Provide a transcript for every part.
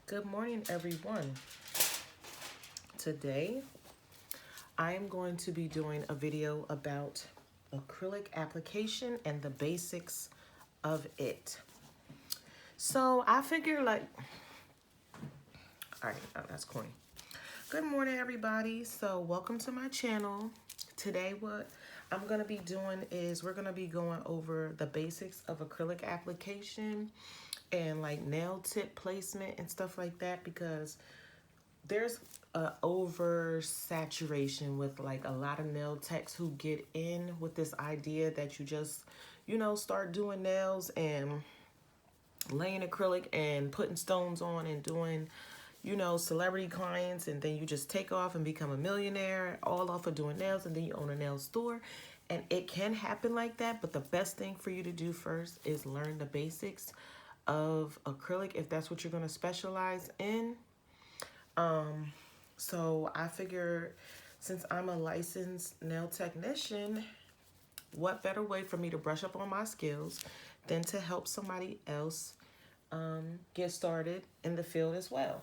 Good morning, everyone. Today, I am going to be doing a video about acrylic application and the basics of it. So I figure all right, that's corny. Good morning, everybody. So welcome to my channel. Today, what I'm going to be doing is we're going to be going over the basics of acrylic application and like nail tip placement and stuff like that, because there's a oversaturation with like a lot of nail techs who get in with this idea that you just, start doing nails and laying acrylic and putting stones on and doing, celebrity clients, and then you just take off and become a millionaire all off of doing nails, and then you own a nail store. And it can happen like that, but the best thing for you to do first is learn the basics of acrylic if that's what you're going to specialize in. So I figure, since I'm a licensed nail technician, what better way for me to brush up on my skills than to help somebody else get started in the field as well.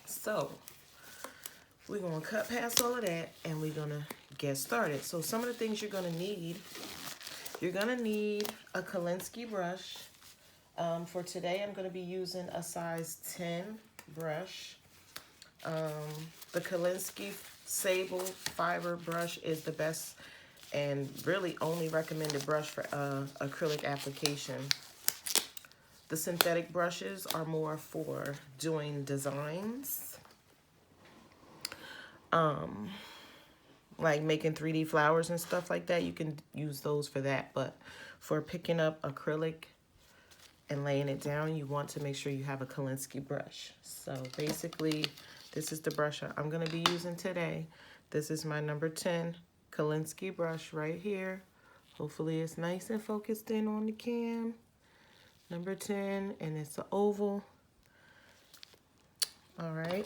So we're going to cut past all of that and we're going to get started. So some of the things you're going to need, a Kolinsky brush. For today, I'm going to be using a size 10 brush. The Kolinsky Sable Fiber brush is the best and really only recommended brush for acrylic application. The synthetic brushes are more for doing designs, like making 3D flowers and stuff like that. You can use those for that, but for picking up acrylic and laying it down, you want to make sure you have a Kolinsky brush. So basically, this is the brush I'm going to be using today. This is my number 10 Kolinsky brush right here. Hopefully it's nice and focused in on the cam. Number 10, and it's an oval. All right.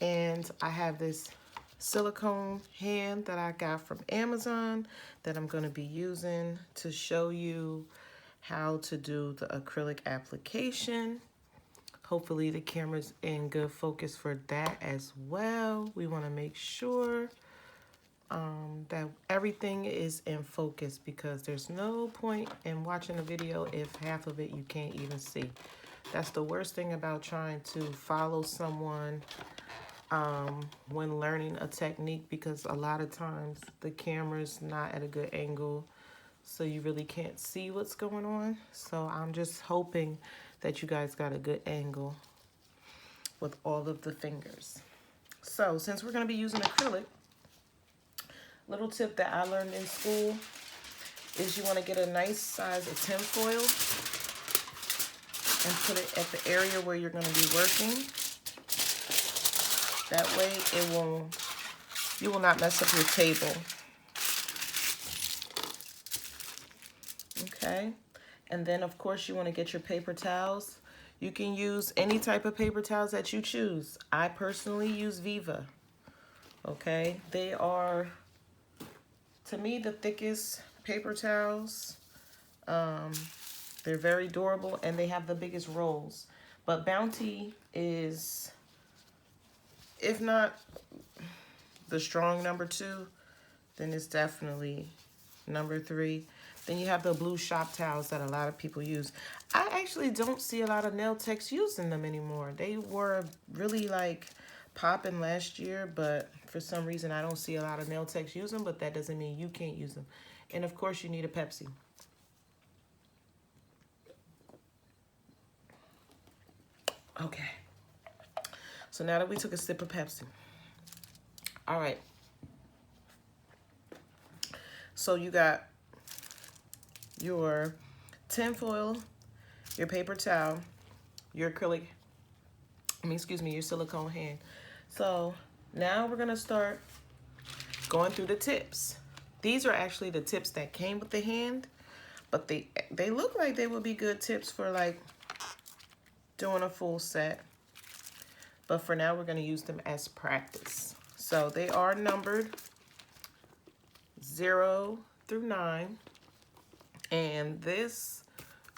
And I have this silicone hand that I got from Amazon that I'm going to be using to show you how to do the acrylic application. Hopefully the camera's in good focus for that as well. We want to make sure that everything is in focus, because there's no point in watching a video if half of it you can't even see. That's the worst thing about trying to follow someone when learning a technique, because a lot of times the camera's not at a good angle, so you really can't see what's going on. So I'm just hoping that you guys got a good angle with all of the fingers. So since we're going to be using acrylic, little tip that I learned in school is you want to get a nice size of tin foil and put it at the area where you're going to be working. That way you will not mess up your table. Okay, and then of course you want to get your paper towels. You can use any type of paper towels that you choose. I personally use Viva. Okay, they are, to me, the thickest paper towels. They're very durable and they have the biggest rolls. But Bounty is, if not the strong number 2, then it's definitely number 3. Then you have the blue shop towels that a lot of people use. I actually don't see a lot of nail techs using them anymore. They were really like popping last year, but for some reason I don't see a lot of nail techs use them, but that doesn't mean you can't use them. And of course you need a Pepsi. Okay. So now that we took a sip of Pepsi. All right. So you got your tin foil, your paper towel, your acrylic, your silicone hand. So now we're gonna start going through the tips. These are actually the tips that came with the hand, but they look like they would be good tips for like doing a full set. But for now, we're gonna use them as practice. So they are numbered 0 through 9. And this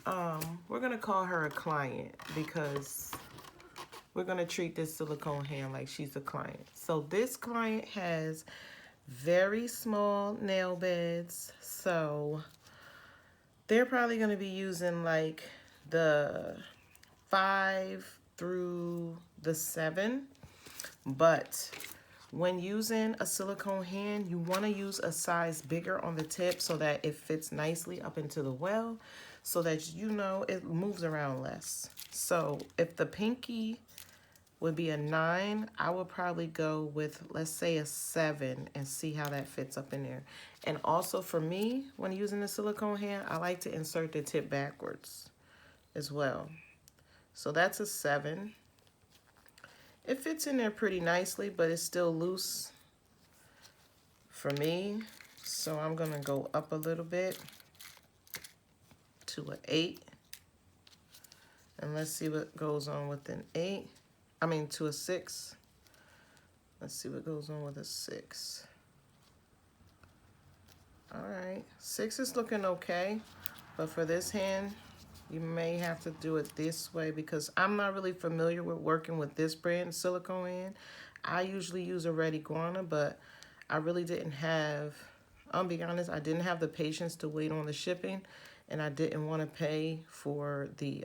we're gonna call her a client because we're gonna treat this silicone hand like she's a client. So this client has very small nail beds, so they're probably gonna be using like the 5 through the 7, but when using a silicone hand, you want to use a size bigger on the tip so that it fits nicely up into the well, so that you know it moves around less. So if the pinky would be a 9, I would probably go with, let's say, a 7 and see how that fits up in there. And also for me, when using the silicone hand, I like to insert the tip backwards as well. So that's a 7. It fits in there pretty nicely, but it's still loose for me. So I'm gonna go up a little bit to an 8. And let's see what goes on with an 8. I mean to a 6. Let's see what goes on with a 6. All right, 6 is looking okay, but for this hand, you may have to do it this way because I'm not really familiar with working with this brand silicone hand. I usually use a Red Iguana, but I really didn't have, I'll be honest, I didn't have the patience to wait on the shipping, and I didn't want to pay for the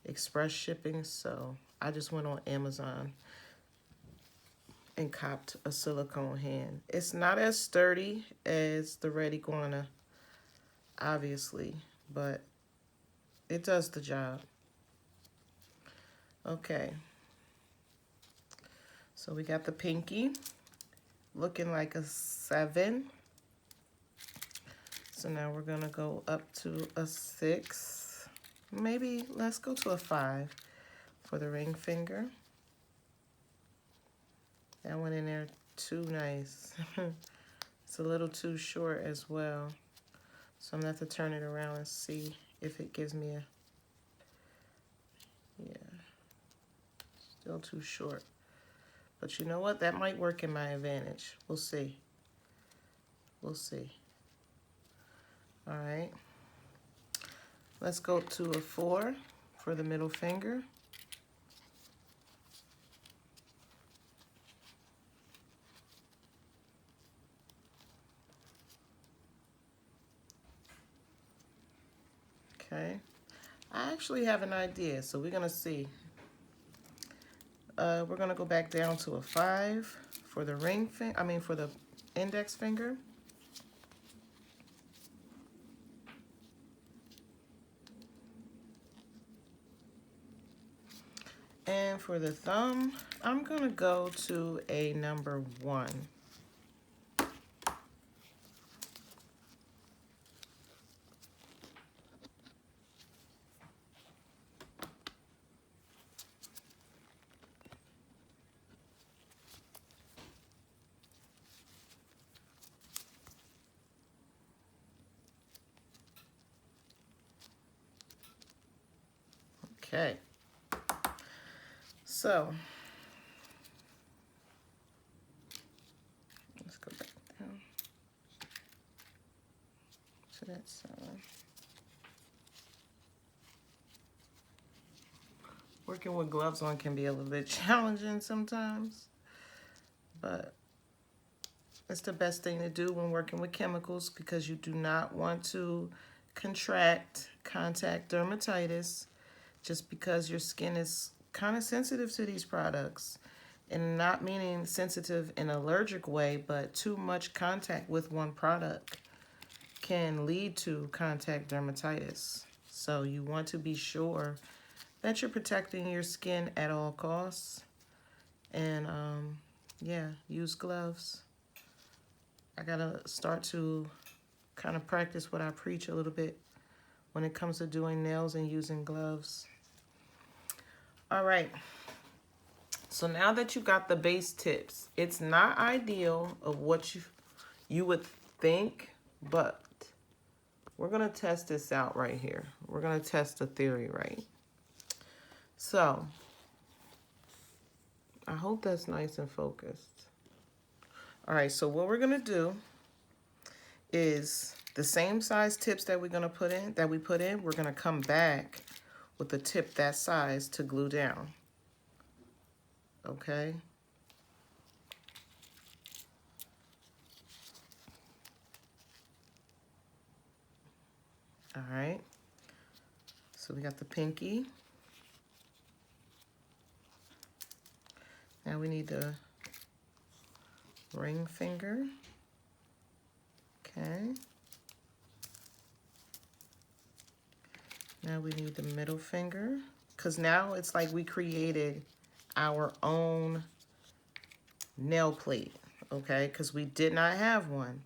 express shipping, so I just went on Amazon and copped a silicone hand. It's not as sturdy as the Red Iguana, obviously, but it does the job. Okay, so we got the pinky looking like a 7. So now we're gonna go up to a 6. Maybe let's go to a 5 for the ring finger. That went in there too nice. It's a little too short as well. So I'm gonna have to turn it around and see if it gives me a, yeah, still too short. But you know what? That might work in my advantage. We'll see. We'll see. All right. Let's go to a 4 for the middle finger. Okay. I actually have an idea, so we're gonna see. We're gonna go back down to a 5 for the ring finger. I mean, for the index finger. And for the thumb, I'm gonna go to a number 1. Okay. So let's go back down to that 7. Working with gloves on can be a little bit challenging sometimes, but it's the best thing to do when working with chemicals because you do not want to contract contact dermatitis just because your skin is kind of sensitive to these products. And not meaning sensitive in an allergic way, but too much contact with one product can lead to contact dermatitis. So you want to be sure that you're protecting your skin at all costs. And yeah, use gloves. I gotta start to kind of practice what I preach a little bit when it comes to doing nails and using gloves. All right. So now that you got the base tips, it's not ideal of what you would think, but we're gonna test this out right here. We're gonna test the theory, right? So I hope that's nice and focused. All right, so what we're gonna do is The same size tips that we're gonna put in, we're gonna come back with a tip that size to glue down. Okay? All right. So we got the pinky. Now we need the ring finger. Okay. Now we need the middle finger, because now it's like we created our own nail plate, okay? Because we did not have one.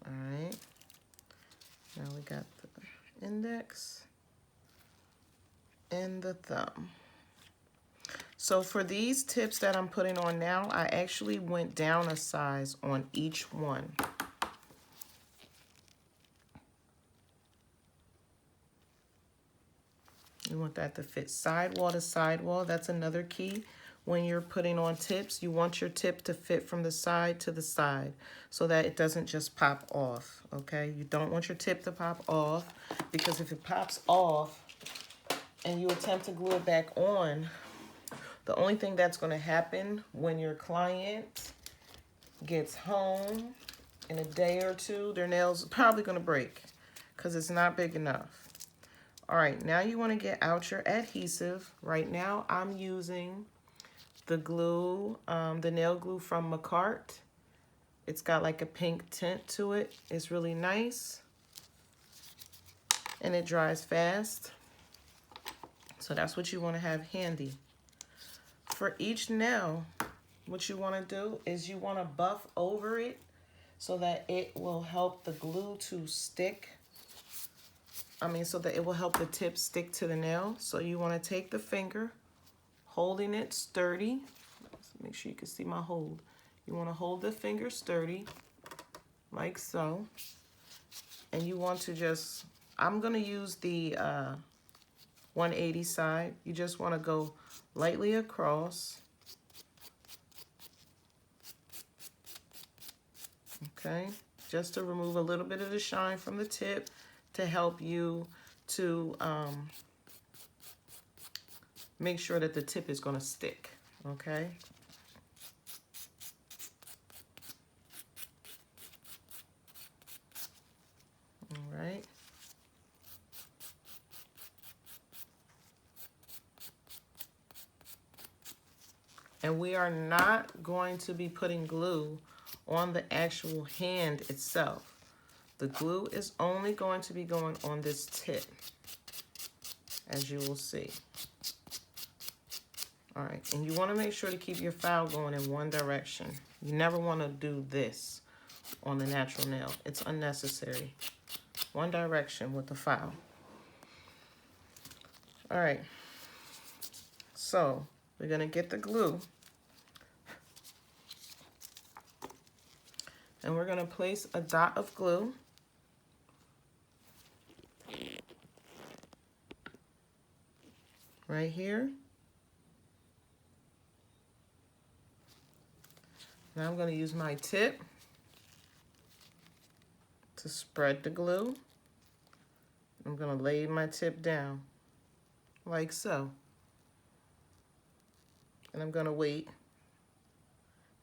All right. Now we got the index and the thumb. So for these tips that I'm putting on now, I actually went down a size on each one. You want that to fit sidewall to sidewall. That's another key. When you're putting on tips, you want your tip to fit from the side to the side so that it doesn't just pop off, okay? You don't want your tip to pop off, because if it pops off and you attempt to glue it back on, the only thing that's going to happen when your client gets home in a day or two, their nails are probably going to break because it's not big enough. All right, now you want to get out your adhesive. Right now I'm using the glue, the nail glue from McCart. It's got like a pink tint to it. It's really nice and it dries fast. So that's what you want to have handy. For each nail, what you want to do is you want to buff over it so that it will help the glue to stick. So that it will help the tip stick to the nail. So you want to take the finger, holding it sturdy. Let's make sure you can see my hold. You want to hold the finger sturdy, like so. And you want to just, I'm going to use the 180 side. You just want to go lightly across. Okay, just to remove a little bit of the shine from the tip to help you to make sure that the tip is going to stick, okay? All right. And we are not going to be putting glue on the actual hand itself. The glue is only going to be going on this tip, as you will see. All right, and you want to make sure to keep your file going in one direction. You never want to do this on the natural nail. It's unnecessary. One direction with the file. All right, so we're going to get the glue. And we're going to place a dot of glue right here. Now I'm going to use my tip to spread the glue. I'm going to lay my tip down like so. And I'm going to wait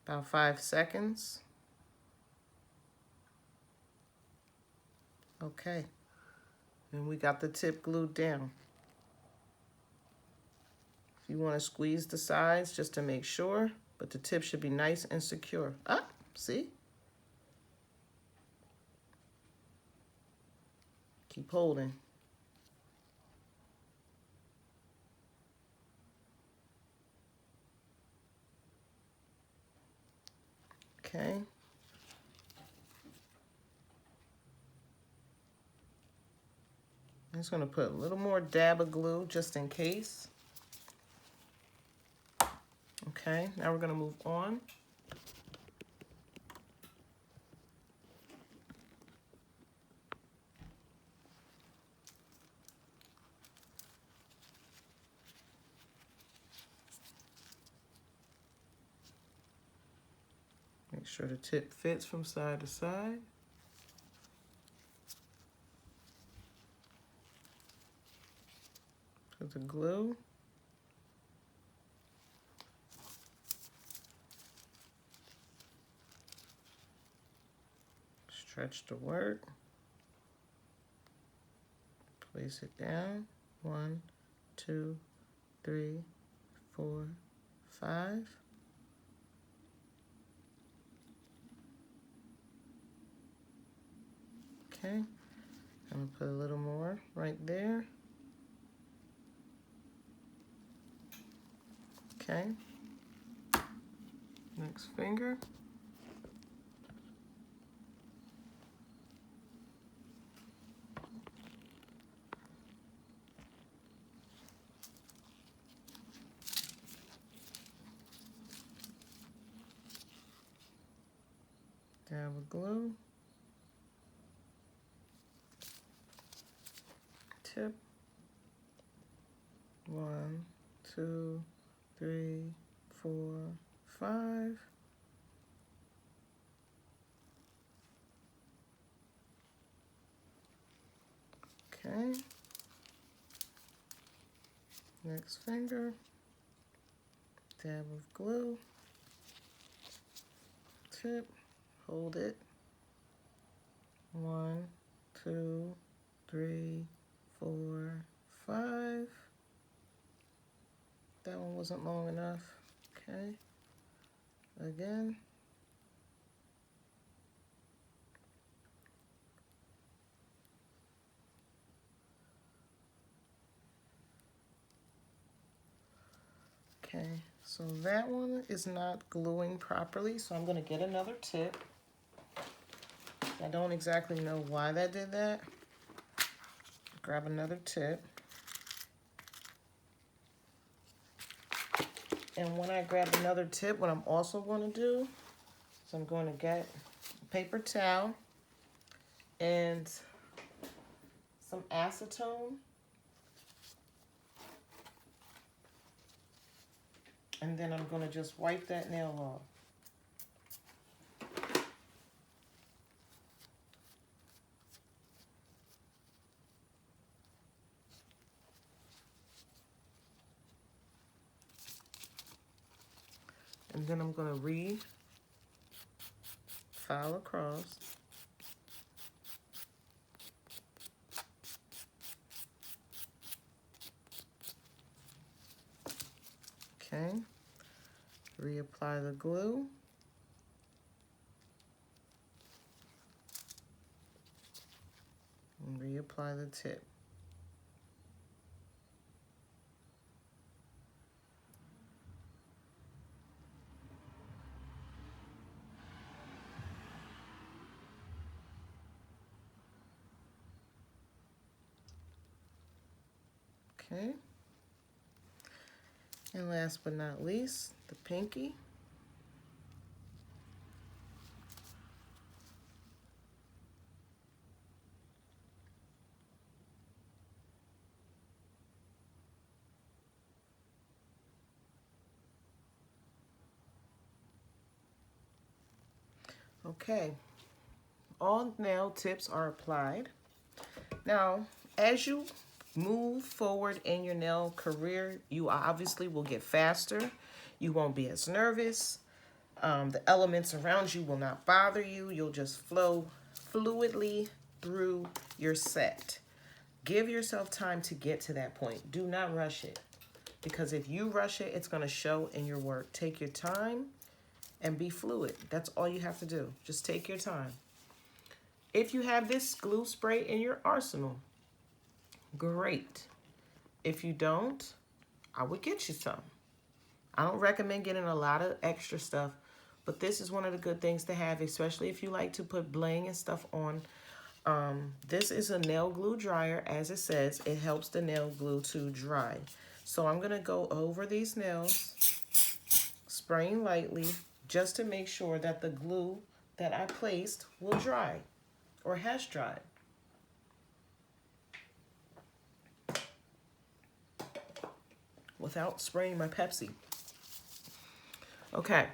about 5 seconds. Okay. And we got the tip glued down. If you want to squeeze the sides just to make sure, but the tip should be nice and secure. Ah, see? Keep holding. Okay. I'm just going to put a little more dab of glue just in case. Okay, now we're going to move on. Make sure the tip fits from side to side. to the glue. Stretch the work. Place it down. 1, 2, 3, 4, 5. Okay, I'm gonna put a little more right there. Okay, next finger. Dab of glue. Tip. 1, 2, 3, 4, 5. Okay. Next finger. Dab of glue. Tip. Hold it. 1, 2, 3, 4, 5. That one wasn't long enough. Okay. Again. Okay, so that one is not gluing properly, so I'm going to get another tip. I don't exactly know why that did that. Grab another tip. And when I grab another tip, what I'm also going to do is I'm going to get a paper towel and some acetone. And then I'm going to just wipe that nail off. And then I'm going to file across. Okay. Reapply the glue. And reapply the tip. Okay. And last but not least, the pinky. Okay, all nail tips are applied. Now, as you move forward in your nail career, you obviously will get faster. You won't be as nervous. The elements around you will not bother you. You'll just flow fluidly through your set. Give yourself time to get to that point. Do not rush it, because if you rush it, it's going to show in your work. Take your time and be fluid. That's all you have to do. Just take your time. If you have this glue spray in your arsenal, great. If you don't, I would get you some. I don't recommend getting a lot of extra stuff, but this is one of the good things to have, especially if you like to put bling and stuff on. This is a nail glue dryer. As it says, it helps the nail glue to dry. So I'm going to go over these nails, spraying lightly, just to make sure that the glue that I placed will dry or has dried. Without spraying my Pepsi. Okay.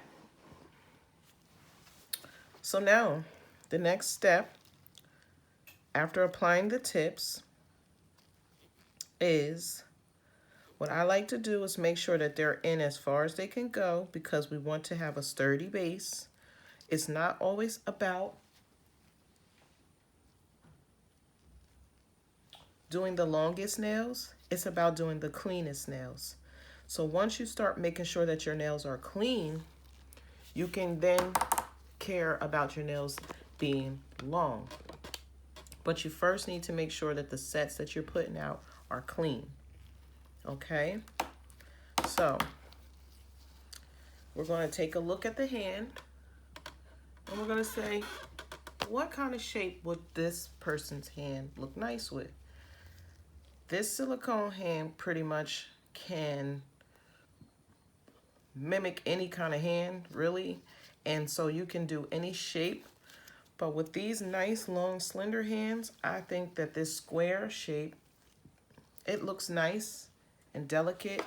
So now, the next step, after applying the tips, is What I like to do is make sure that they're in as far as they can go because we want to have a sturdy base. It's not always about doing the longest nails. It's about doing the cleanest nails. So once you start making sure that your nails are clean, you can then care about your nails being long. But you first need to make sure that the sets that you're putting out are clean. Okay? So we're going to take a look at the hand and we're going to say, what kind of shape would this person's hand look nice with? This silicone hand pretty much can mimic any kind of hand, really. And so you can do any shape. But with these nice, long, slender hands, I think that this square shape, it looks nice and delicate.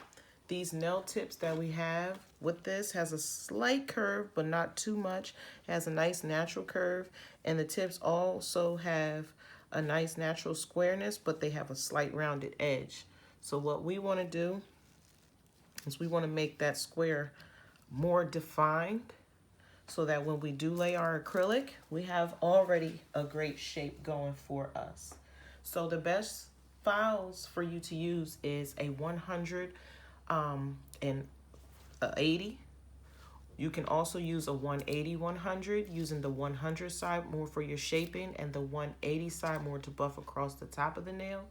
These nail tips that we have with this has a slight curve, but not too much. It has a nice natural curve. And the tips also have a nice natural squareness, but they have a slight rounded edge. So what we want to do is we want to make that square more defined so that when we do lay our acrylic, we have already a great shape going for us. So the best files for you to use is a 100 and a 80. You can also use a 180-100, using the 100 side more for your shaping and the 180 side more to buff across the top of the nail.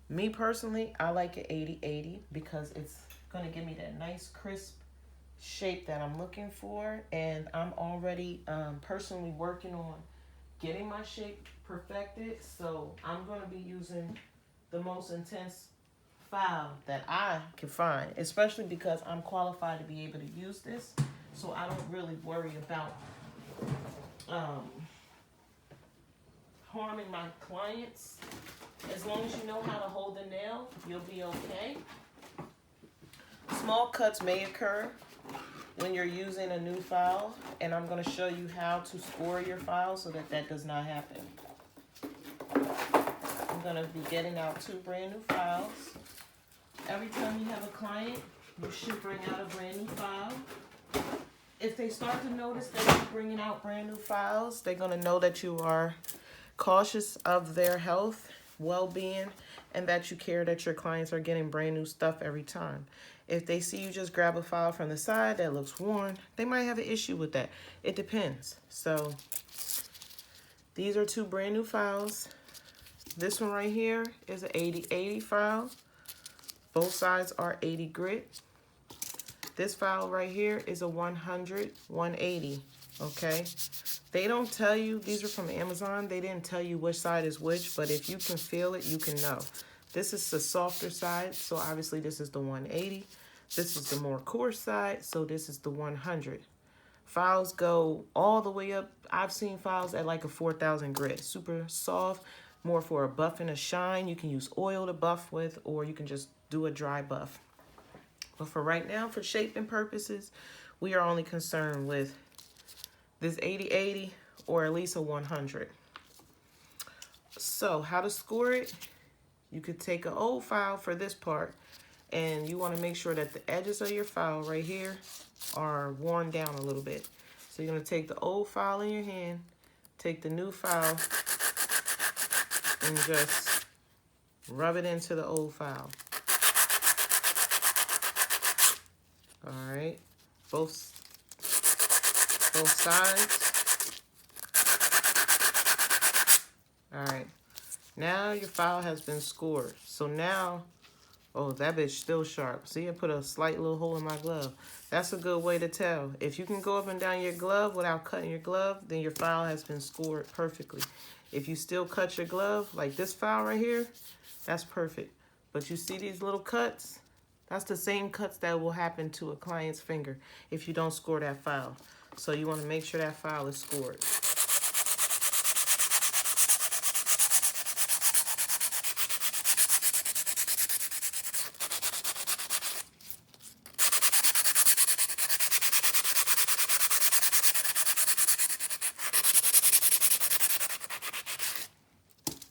Me personally, I like an 80-80 because it's gonna give me that nice crisp shape that I'm looking for, and I'm already personally working on getting my shape perfected, so I'm going to be using the most intense file that I can find, especially because I'm qualified to be able to use this, so I don't really worry about harming my clients. As long as you know how to hold the nail, you'll be okay. Small cuts may occur when you're using a new file, and I'm going to show you how to score your file so that that does not happen. I'm going to be getting out 2 brand new files. Every time you have a client, you should bring out a brand new file. If they start to notice that you're bringing out brand new files, they're going to know that you are cautious of their health, well-being, and that you care that your clients are getting brand new stuff every time. If they see you just grab a file from the side that looks worn, they might have an issue with that. It depends. So these are 2 brand new files. This one right here is an 80-80 file. Both sides are 80 grit. This file right here is a 100-180, okay? They don't tell you, these are from Amazon, they didn't tell you which side is which, but if you can feel it, you can know. This is the softer side, so obviously this is the 180. This is the more coarse side, so this is the 100. Files go all the way up. I've seen files at like a 4,000 grit. Super soft, more for a buff and a shine. You can use oil to buff with, or you can just do a dry buff. But for right now, for shaping purposes, we are only concerned with this 80-80 or at least a 100. So how to score it? You could take an old file for this part, and you want to make sure that the edges of your file right here are worn down a little bit. So you're going to take the old file in your hand, take the new file, and just rub it into the old file. All right, both sides. All right, now your file has been scored. So now, oh, that bitch still sharp. See, I put a slight little hole in my glove. That's a good way to tell. If you can go up and down your glove without cutting your glove, then your file has been scored perfectly. If you still cut your glove, like this file right here, that's perfect. But you see these little cuts? That's the same cuts that will happen to a client's finger if you don't score that file. So you want to make sure that file is scored.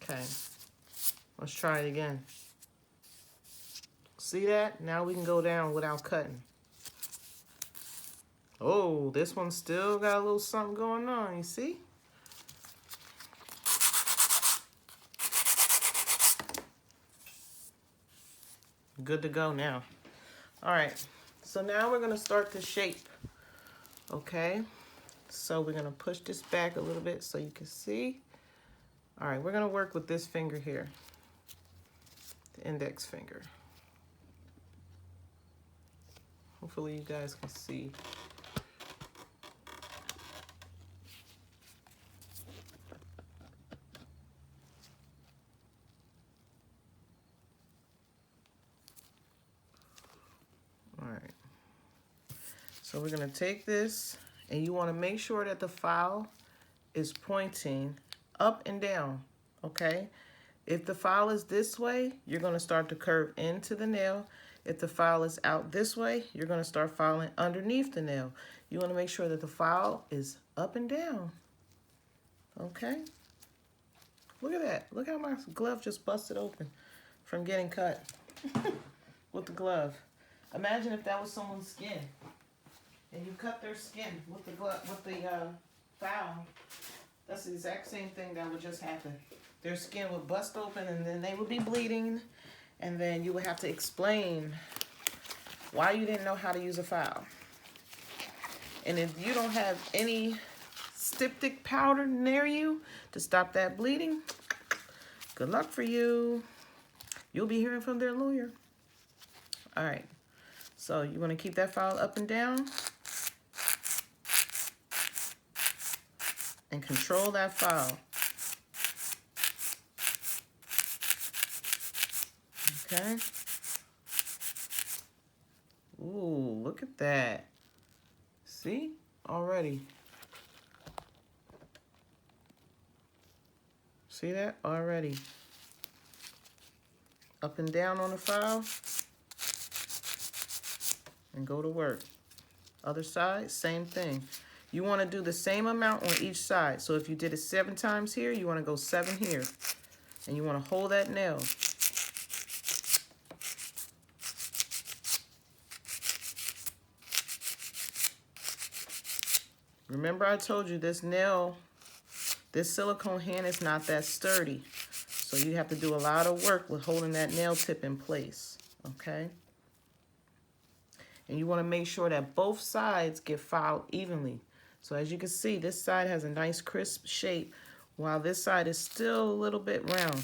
Okay, let's try it again. See that? Now we can go down without cutting. Oh, this one still got a little something going on, you see? Good to go now. All right, so now we're gonna start the shape, okay? So we're gonna push this back a little bit so you can see. All right, we're gonna work with this finger here, the index finger. Hopefully you guys can see. All right, so we're gonna take this, and you wanna make sure that the file is pointing up and down, okay? If the file is this way, you're gonna start to curve into the nail. If the file is out this way, you're gonna start filing underneath the nail. You wanna make sure that the file is up and down, okay? Look at that. Look how my glove just busted open from getting cut with the glove. Imagine if that was someone's skin and you cut their skin with the glove, with the file. That's the exact same thing that would just happen. Their skin would bust open and then they would be bleeding, and then you would have to explain why you didn't know how to use a file. And if you don't have any styptic powder near you to stop that bleeding, good luck for you. You'll be hearing from their lawyer. All right, so you want to keep that file up and down and control that file. Okay. Ooh, look at that. See? Already. See that? Already. Up and down on the file. And go to work. Other side, same thing. You want to do the same amount on each side. So if you did it 7 times here, you want to go 7 here. And you want to hold that nail. Remember I told you this nail, this silicone hand is not that sturdy. So you have to do a lot of work with holding that nail tip in place, okay? And you want to make sure that both sides get filed evenly. So as you can see, this side has a nice crisp shape, while this side is still a little bit round.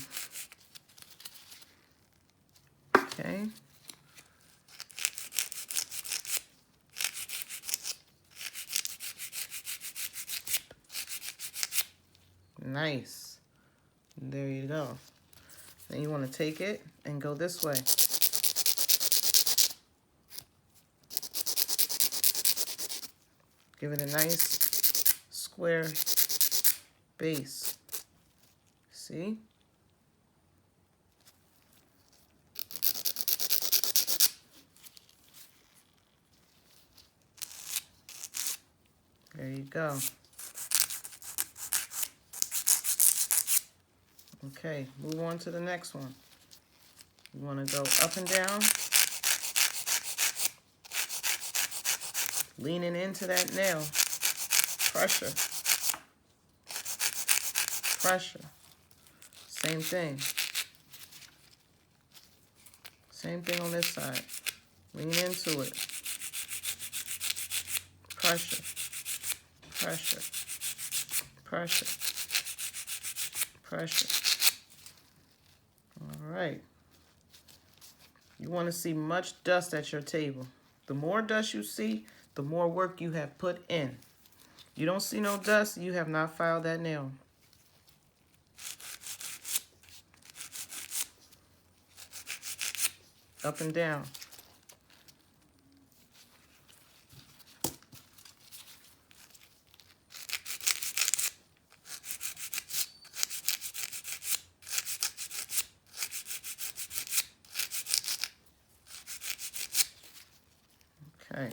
Okay. Nice. There you go. Then you want to take it and go this way. Give it a nice square base. See? There you go. Okay, move on to the next one. You want to go up and down, leaning into that nail. Pressure. Pressure. Same thing. Same thing on this side. Lean into it. Pressure. Pressure. Pressure. Pressure. All right. You want to see much dust at your table. The more dust you see, the more work you have put in. You don't see no dust, you have not filed that nail. Up and down. Okay.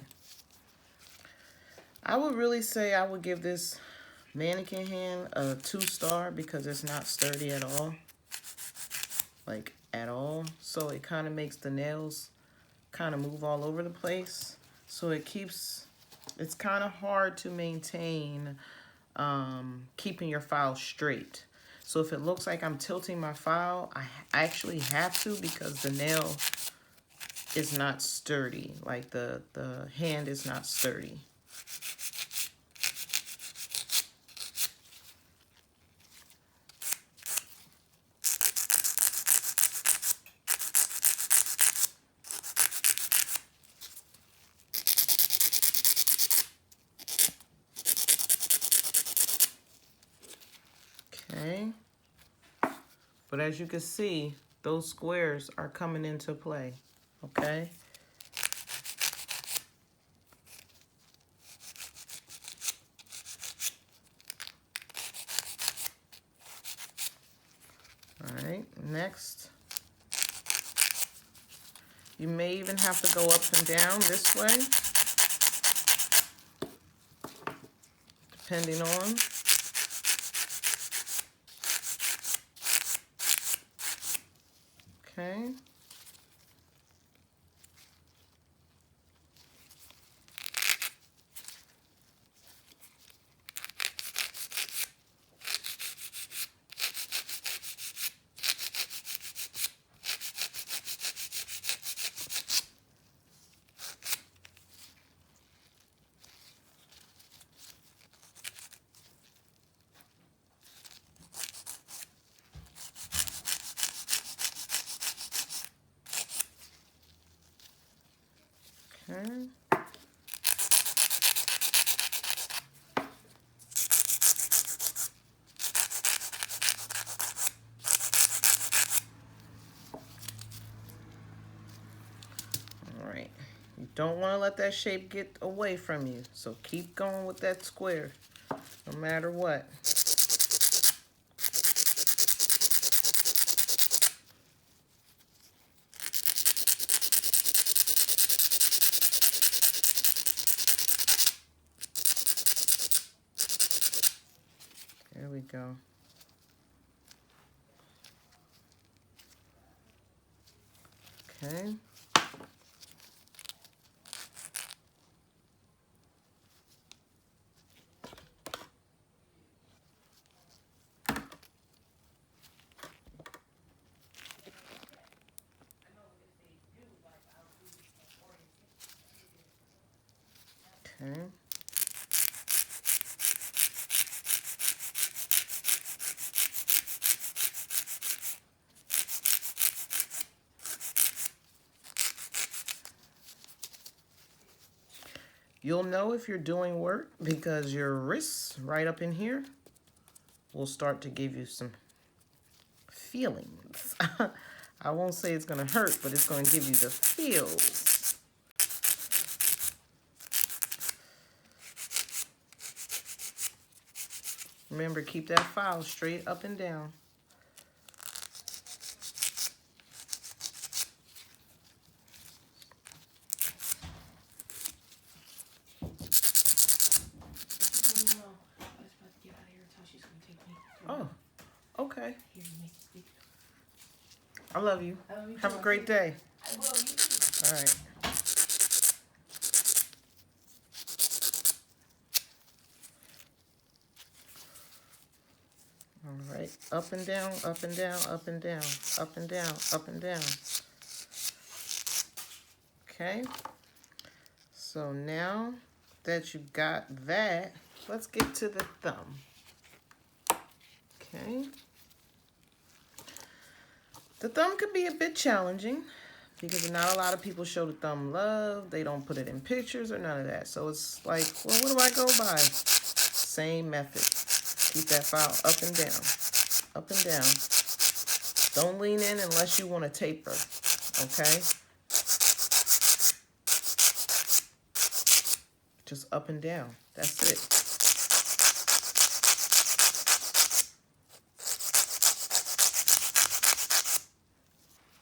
I would really say I would give this mannequin hand a 2-star because it's not sturdy at all. Like, at all. So it kind of makes the nails kind of move all over the place. So it's kind of hard to maintain keeping your file straight. So if it looks like I'm tilting my file, I actually have to, because the nail is not sturdy. Like the hand is not sturdy. Okay. But as you can see, those squares are coming into play. Okay. All right, next. You may even have to go up and down this way, depending on. Okay. Okay. All right. You don't want to let that shape get away from you. So keep going with that square, no matter what. There we go. Okay. Okay. You'll know if you're doing work because your wrists right up in here will start to give you some feelings. I won't say it's going to hurt, but it's going to give you the feels. Remember, keep that file straight up and down. Oh, okay. I love you. Have a great day. I will. You too. All right. All right. Up and down, up and down, up and down, up and down, up and down. Okay. So now that you got that, let's get to the thumb. Okay. The thumb could be a bit challenging because not a lot of people show the thumb love. They don't put it in pictures or none of that. So it's like, well, what do I go by? Same method. Keep that file up and down, up and down. Don't lean in unless you want to taper, okay? Just up and down. That's it.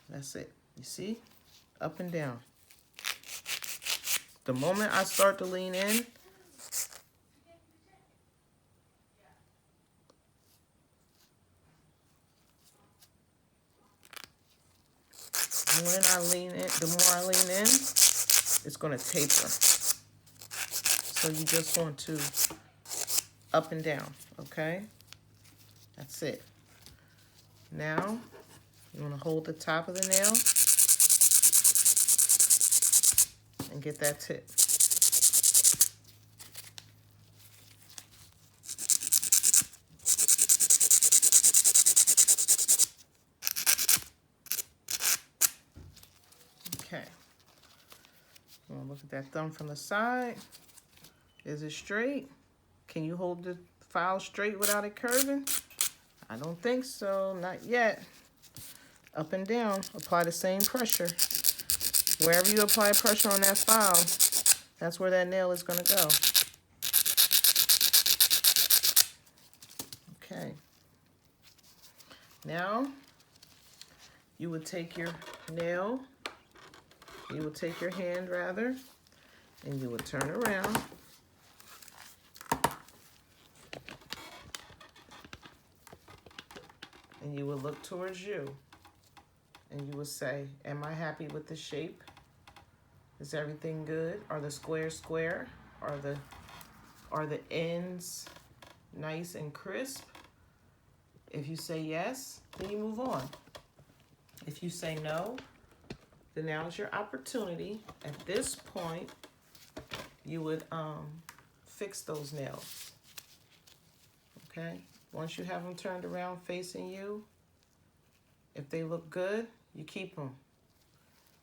That's it. You see? Up and down. The moment I start to lean in, The more I lean in, it's going to taper. So you just want to up and down, okay? That's it. Now, you want to hold the top of the nail and get that tip. Okay. I'm gonna look at that thumb from the side. Is it straight? Can you hold the file straight without it curving? I don't think so, not yet. Up and down, apply the same pressure. Wherever you apply pressure on that file, that's where that nail is gonna go. Okay. Now, you would take your nail, you would take your hand rather, and you would turn around. And you would look towards you. And you would say, am I happy with the shape? Is everything good? Are the squares square? Are the ends nice and crisp? If you say yes, then you move on. If you say no, then now is your opportunity. At this point, you would fix those nails. Okay? Once you have them turned around facing you, if they look good, you keep them.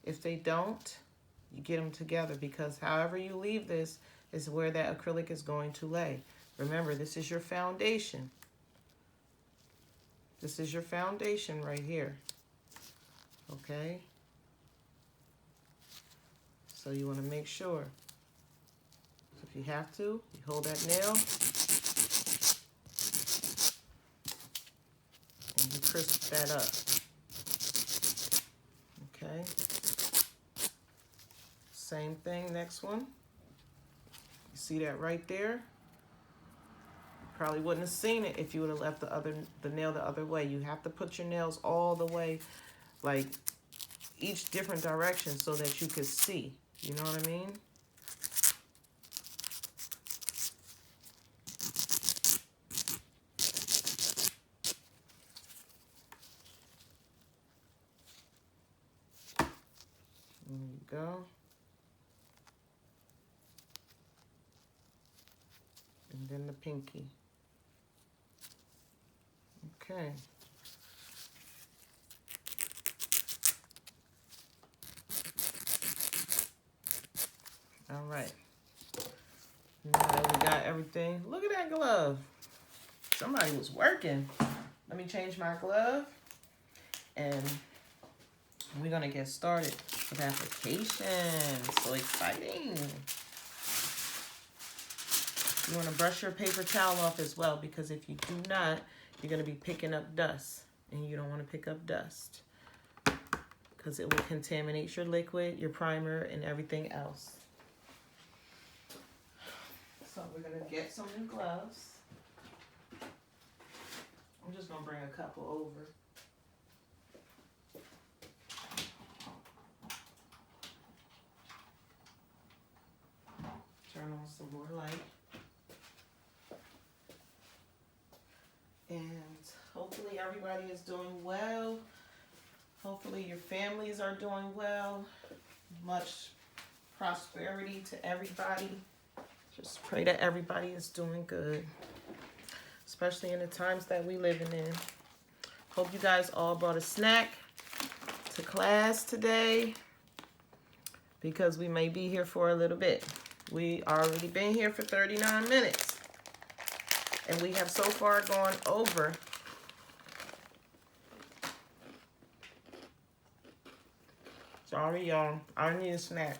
If they don't, you get them together, because however you leave this is where that acrylic is going to lay. Remember, this is your foundation. This is your foundation right here. Okay? So you want to make sure. So if you have to, you hold that nail and you crisp that up. Okay? Same thing, next one. You see that right there? Probably wouldn't have seen it if you would have left the nail the other way. You have to put your nails all the way, like each different direction, so that you could see. You know what I mean? There you go. And then the pinky. Okay. All right. Now that we got everything, look at that glove. Somebody was working. Let me change my glove, and we're gonna get started with application. So exciting. You wanna brush your paper towel off as well, because if you do not, you're gonna be picking up dust, and you don't wanna pick up dust, because it will contaminate your liquid, your primer, and everything else. So we're gonna get some new gloves. I'm just gonna bring a couple over. Turn on some more light. And hopefully everybody is doing well. Hopefully your families are doing well. Much prosperity to everybody. Just pray that everybody is doing good, especially in the times that we living in. Hope you guys all brought a snack to class today, because we may be here for a little bit. We already been here for 39 minutes, and we have so far gone over. Sorry, y'all. I need a snack.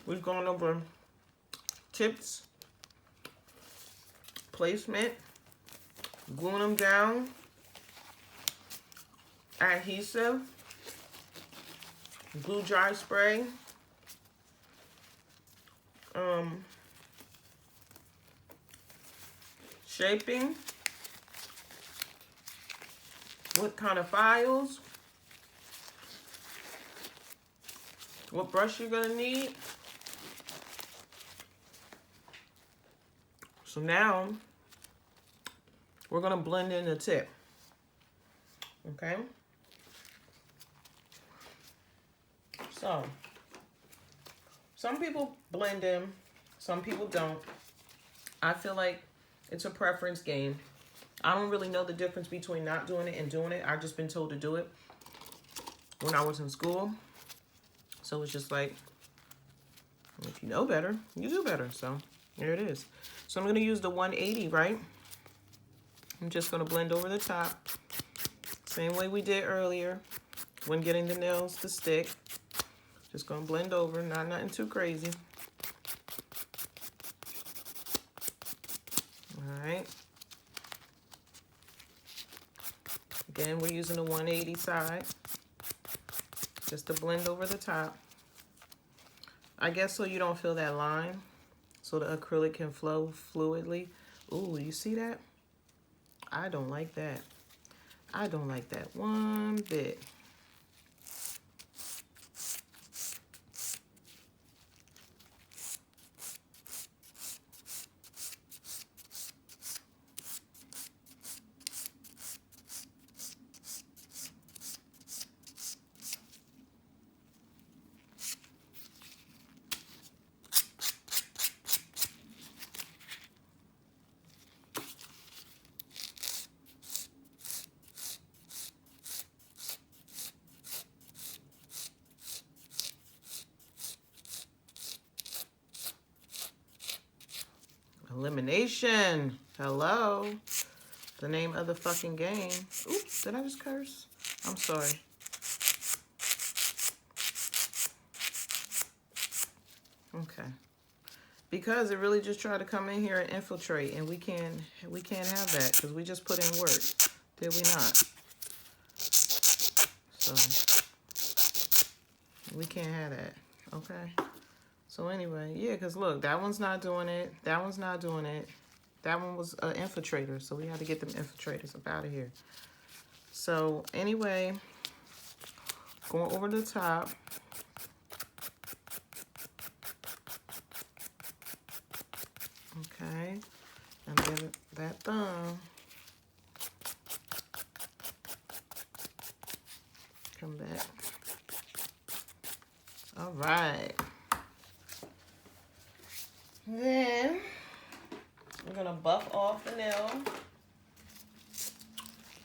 We've gone over tips, placement, gluing them down, adhesive, glue dry spray, shaping, what kind of files, what brush you're gonna need. So now we're gonna blend in the tip, okay? So some people blend in, some people don't. I feel like it's a preference game. I don't really know the difference between not doing it and doing it. I've just been told to do it when I was in school. So it's just like, if you know better, you do better. So there it is. So I'm going to use the 180, right? I'm just going to blend over the top. Same way we did earlier when getting the nails to stick. Just going to blend over, not nothing too crazy. All right. Again, we're using the 180 side just to blend over the top. I guess so you don't feel that line, so the acrylic can flow fluidly. Ooh, you see that? I don't like that. I don't like that one bit. Elimination. Hello. The name of the fucking game. Oops, did I just curse? I'm sorry. Okay. Because it really just tried to come in here and infiltrate, and we can't have that because we just put in work. Did we not? So we can't have that. Okay. So anyway, yeah, because look, that one's not doing it. That one's not doing it. That one was an infiltrator, so we had to get them infiltrators up out of here. So anyway, going over the top. Okay, and then that thumb. Come back. All right. Then we're gonna buff off the nail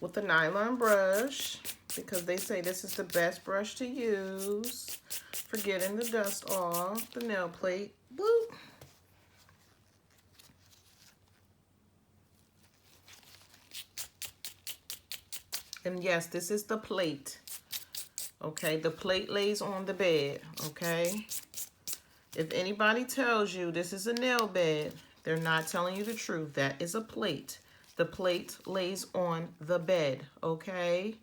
with the nylon brush because they say this is the best brush to use for getting the dust off the nail plate. Boop. And yes, this is the plate. Okay, the plate lays on the bed, okay? If anybody tells you this is a nail bed, they're not telling you the truth. That is a plate. The plate lays on the bed, okay?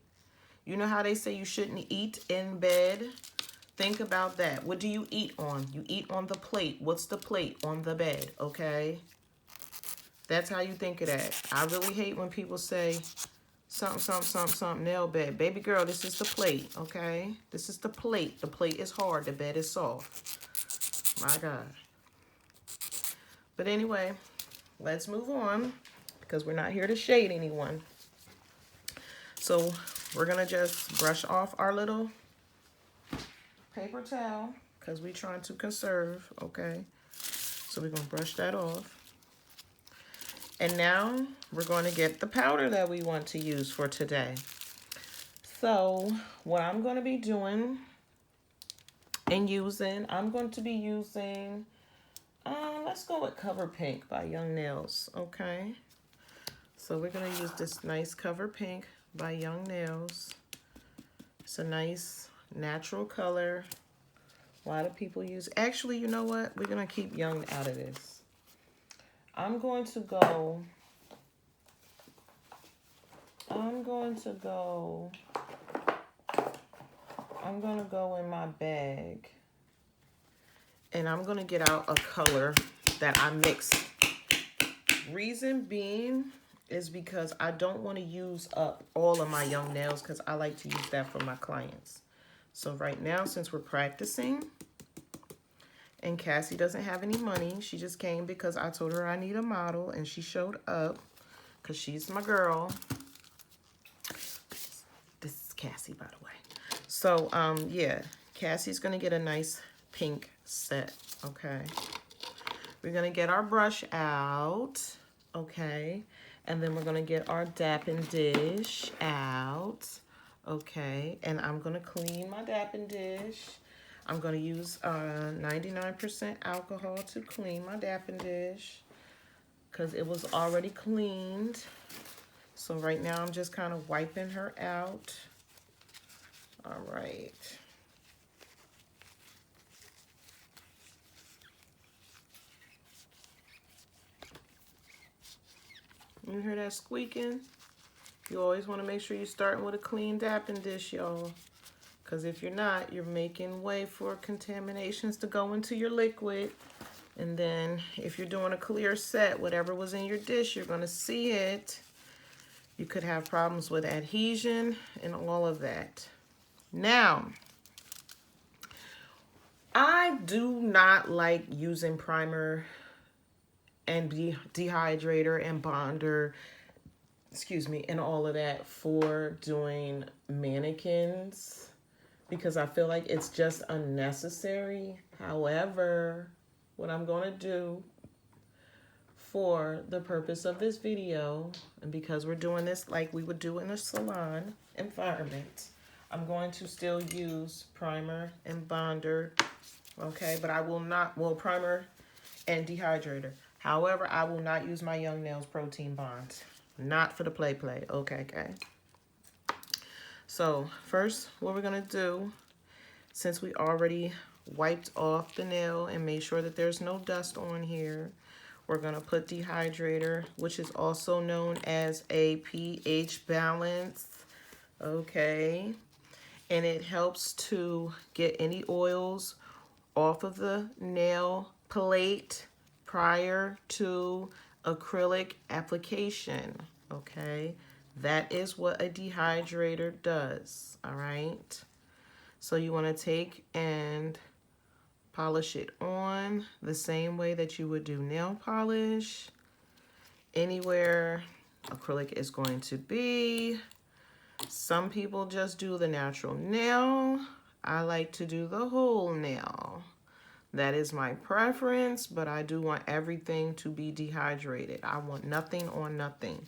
You know how they say you shouldn't eat in bed? Think about that. What do you eat on? You eat on the plate. What's the plate? On the bed, okay? That's how you think of that. I really hate when people say something, nail bed. Baby girl, this is the plate, okay? This is the plate. The plate is hard. The bed is soft. My God. But anyway, let's move on because we're not here to shade anyone. So we're going to just brush off our little paper towel because we're trying to conserve, okay? So we're going to brush that off. And now we're going to get the powder that we want to use for today. So what I'm going to be doing and using, I'm going to be using, let's go with Cover Pink by Young Nails, okay? So we're going to use this nice Cover Pink by Young Nails. It's a nice natural color. A lot of people use, actually, you know what? We're going to keep Young out of this. I'm going to go in my bag and I'm going to get out a color that I mixed. Reason being is because I don't want to use up all of my young nails because I like to use that for my clients. So right now, since we're practicing, and Cassie doesn't have any money, she just came because I told her I need a model, and she showed up because she's my girl. This is Cassie, by the way. So, yeah, Cassie's going to get a nice pink set, okay? We're going to get our brush out, okay? And then we're going to get our dapping dish out, okay? And I'm going to clean my dapping dish. I'm going to use 99% alcohol to clean my dapping dish because it was already cleaned. So right now I'm just kind of wiping her out. All right. You hear that squeaking? You always want to make sure you're starting with a clean dapping dish, y'all. Because if you're not, you're making way for contaminations to go into your liquid. And then if you're doing a clear set, whatever was in your dish, you're going to see it. You could have problems with adhesion and all of that. Now, I do not like using primer and dehydrator and bonder, excuse me, and all of that for doing mannequins because I feel like it's just unnecessary. However, what I'm going to do for the purpose of this video, and because we're doing this like we would do in a salon environment, I'm going to still use primer and bonder, okay? But I will not, well, primer and dehydrator. However, I will not use my Young Nails Protein Bond. Not for the play, okay? So first, what we're gonna do, since we already wiped off the nail and made sure that there's no dust on here, we're gonna put dehydrator, which is also known as a pH balance, okay? And it helps to get any oils off of the nail plate prior to acrylic application, okay? That is what a dehydrator does, all right? So you want to take and polish it on the same way that you would do nail polish. Anywhere acrylic is going to be. Some people just do the natural nail. I like to do the whole nail. That is my preference, but I do want everything to be dehydrated. I want nothing on nothing.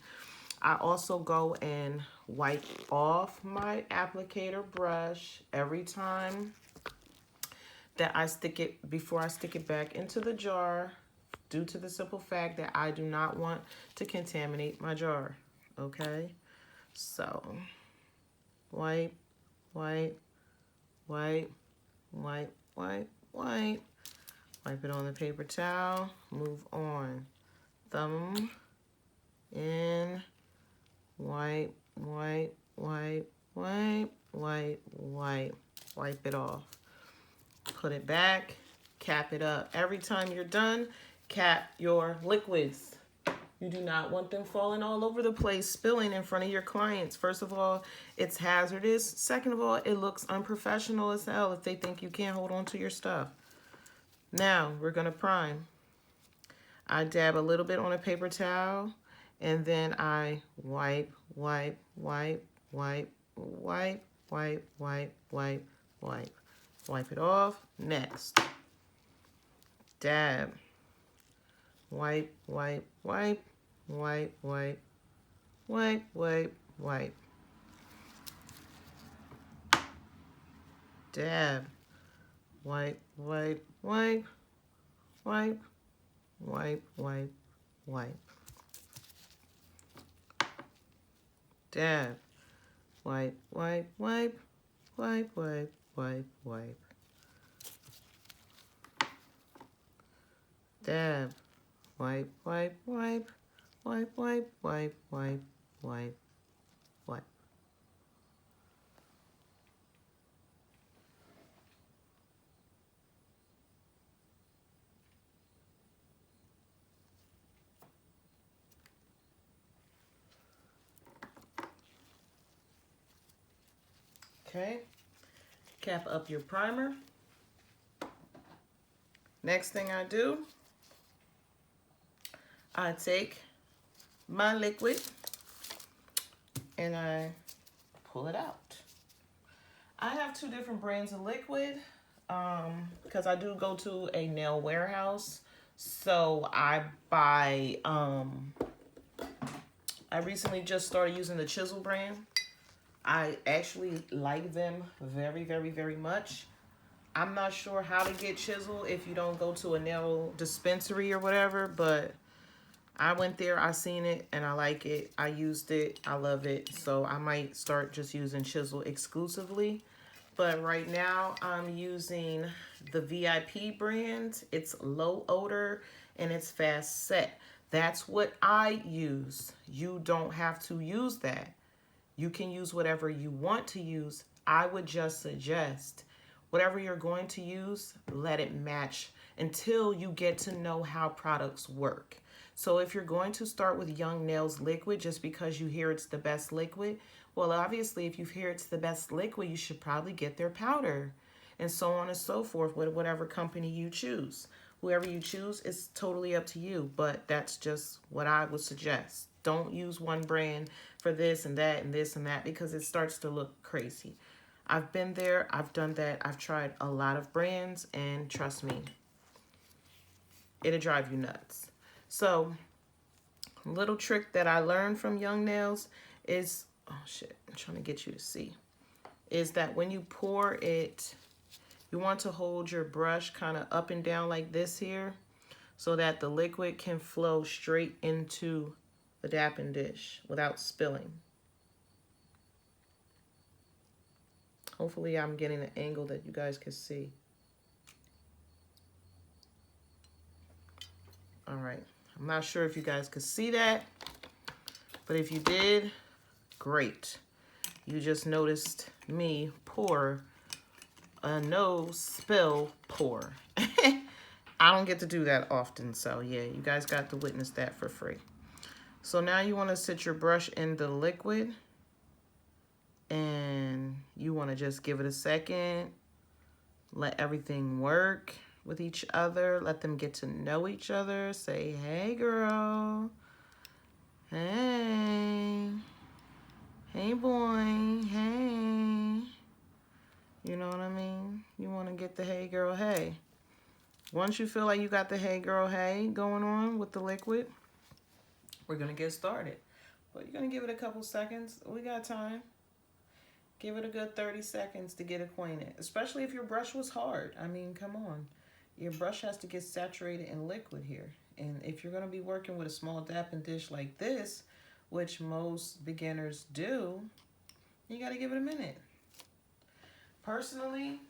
I also go and wipe off my applicator brush every time that I stick it, before I stick it back into the jar, due to the simple fact that I do not want to contaminate my jar, okay? So, wipe, wipe, wipe, wipe, wipe, wipe. Wipe it on the paper towel, move on. Thumb in, wipe, wipe, wipe, wipe, wipe, wipe. Wipe it off. Put it back, cap it up. Every time you're done, cap your liquids. You do not want them falling all over the place, spilling in front of your clients. First of all, it's hazardous. Second of all, it looks unprofessional as hell if they think you can't hold on to your stuff. Now, we're going to prime. I dab a little bit on a paper towel, and then I wipe, wipe, wipe, wipe, wipe, wipe, wipe, wipe, wipe. Wipe it off. Next. Dab. Wipe, wipe, wipe, wipe, wipe, wipe, wipe, wipe. Dab. Wipe, wipe, wipe, wipe, wipe, wipe, wipe. Dab. Wipe, wipe, wipe, wipe, wipe, wipe, wipe. Dab. Wipe, wipe, wipe, wipe, wipe, wipe, wipe, wipe, wipe. Okay, cap up your primer. Next thing I do, I take my liquid and I pull it out. I have two different brands of liquid because I do go to a nail warehouse. So I buy, I recently just started using the Chisel brand. I actually like them very, very, very much. I'm not sure how to get Chisel if you don't go to a nail dispensary or whatever, but I went there, I seen it, and I like it. I used it, I love it. So I might start just using Chisel exclusively. But right now I'm using the VIP brand. It's low odor and it's fast set. That's what I use. You don't have to use that. You can use whatever you want to use. I would just suggest whatever you're going to use, let it match until you get to know how products work. So if you're going to start with Young Nails liquid just because you hear it's the best liquid, well, obviously, if you hear it's the best liquid, you should probably get their powder, and so on and so forth with whatever company you choose. Whoever you choose is totally up to you, but that's just what I would suggest. Don't use one brand for this and that and this and that because it starts to look crazy. I've been there. I've done that. I've tried a lot of brands, and trust me, it'll drive you nuts. So, a little trick that I learned from Young Nails is, oh shit, I'm trying to get you to see, is that when you pour it, you want to hold your brush kind of up and down like this here so that the liquid can flow straight into the dapping dish without spilling. Hopefully I'm getting an angle that you guys can see. All right, I'm not sure if you guys could see that, but if you did, great. You just noticed me pour a no spill pour. I don't get to do that often, so yeah, you guys got to witness that for free. So now you want to sit your brush in the liquid and you want to just give it a second, let everything work with each other, let them get to know each other. Say, hey girl, hey, hey boy, hey. You know what I mean? You want to get the hey girl, hey. Once you feel like you got the hey girl, hey going on with the liquid, we're going to get started. But you're going to give it a couple seconds. We got time. Give it a good 30 seconds to get acquainted, especially if your brush was hard. I mean, come on. Your brush has to get saturated in liquid here. And if you're going to be working with a small dapping dish like this, which most beginners do, you got to give it a minute. Personally,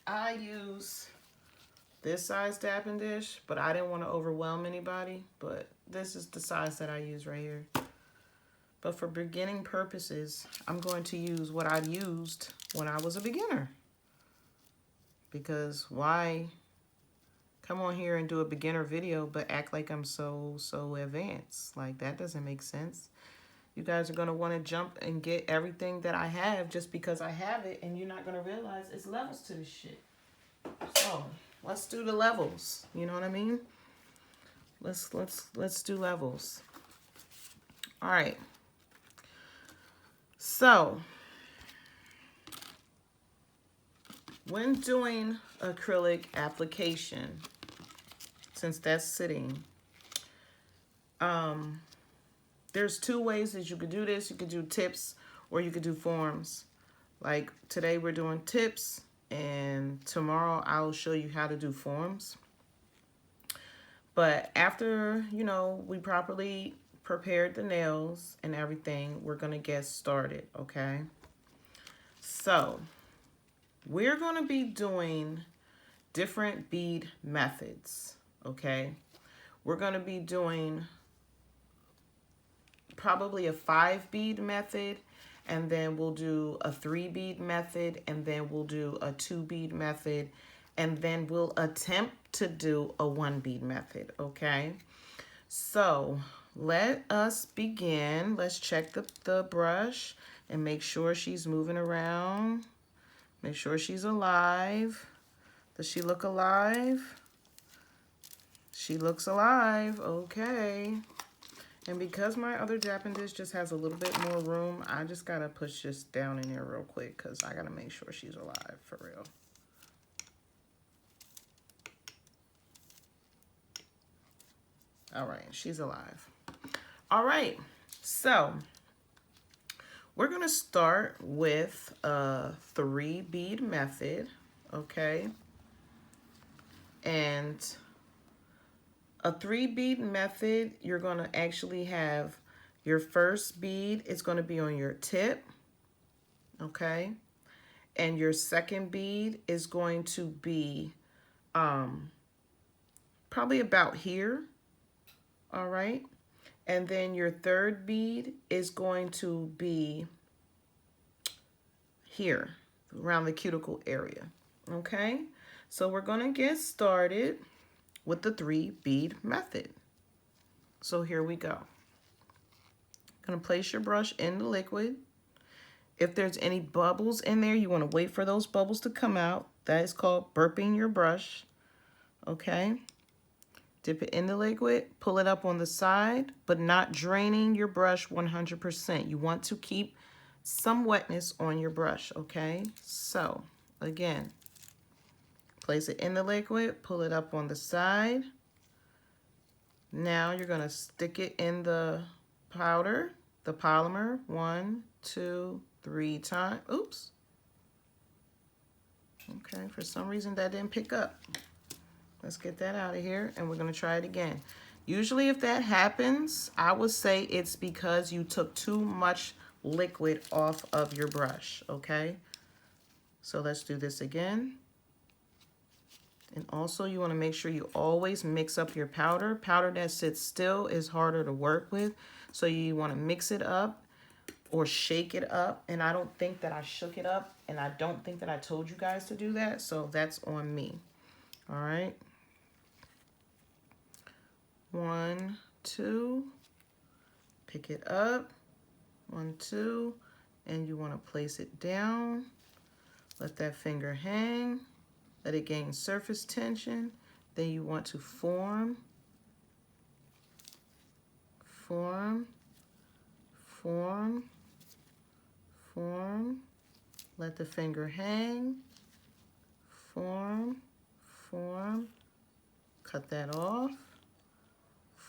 I use this size dapping dish, but I didn't want to overwhelm anybody, but this is the size that I use right here. But for beginning purposes, I'm going to use what I used when I was a beginner. Because why come on here and do a beginner video but act like I'm so advanced? Like, that doesn't make sense. You guys are going to want to jump and get everything that I have just because I have it, and you're not going to realize it's levels to this shit. So, let's do the levels. You know what I mean? Let's do levels. All right. So, when doing acrylic application, since that's sitting, there's two ways that you could do this. You could do tips or you could do forms. Like today we're doing tips, and tomorrow I'll show you how to do forms. But after, you know, we properly prepared the nails and everything, we're going to get started, okay? So, we're going to be doing different bead methods, okay? We're going to be doing probably a 5-bead method, and then we'll do a 3-bead method, and then we'll do a 2-bead method, and then we'll attempt to do a 1-bead method, okay? So let us begin. Let's check the brush and make sure she's moving around. Make sure she's alive. Does she look alive? She looks alive. Okay. And because my other Japan dish just has a little bit more room, I just gotta push this down in there real quick because I gotta make sure she's alive for real. All right, she's alive. All right, so we're gonna start with a 3-bead method, okay? And a 3-bead method, you're gonna actually have your first bead is gonna be on your tip, okay? And your second bead is going to be probably about here, all right? And then your third bead is going to be here, around the cuticle area, okay? So we're gonna get started with the 3-bead method. So here we go. Gonna place your brush in the liquid. If there's any bubbles in there, you wanna wait for those bubbles to come out. That is called burping your brush, okay? Dip it in the liquid, pull it up on the side, but not draining your brush 100%. You want to keep some wetness on your brush, okay? So, again, place it in the liquid, pull it up on the side. Now you're gonna stick it in the powder, the polymer, 1, 2, 3 times. Oops. Okay, for some reason that didn't pick up. Let's get that out of here, and we're gonna try it again. Usually if that happens, I would say it's because you took too much liquid off of your brush, okay? So let's do this again. And also you wanna make sure you always mix up your powder. Powder that sits still is harder to work with, so you wanna mix it up or shake it up. And I don't think that I shook it up, and I don't think that I told you guys to do that, so that's on me, all right? 1, 2, pick it up, 1, 2, and you want to place it down. Let that finger hang, let it gain surface tension. Then you want to form, form, form, form. Let the finger hang, form, form, cut that off.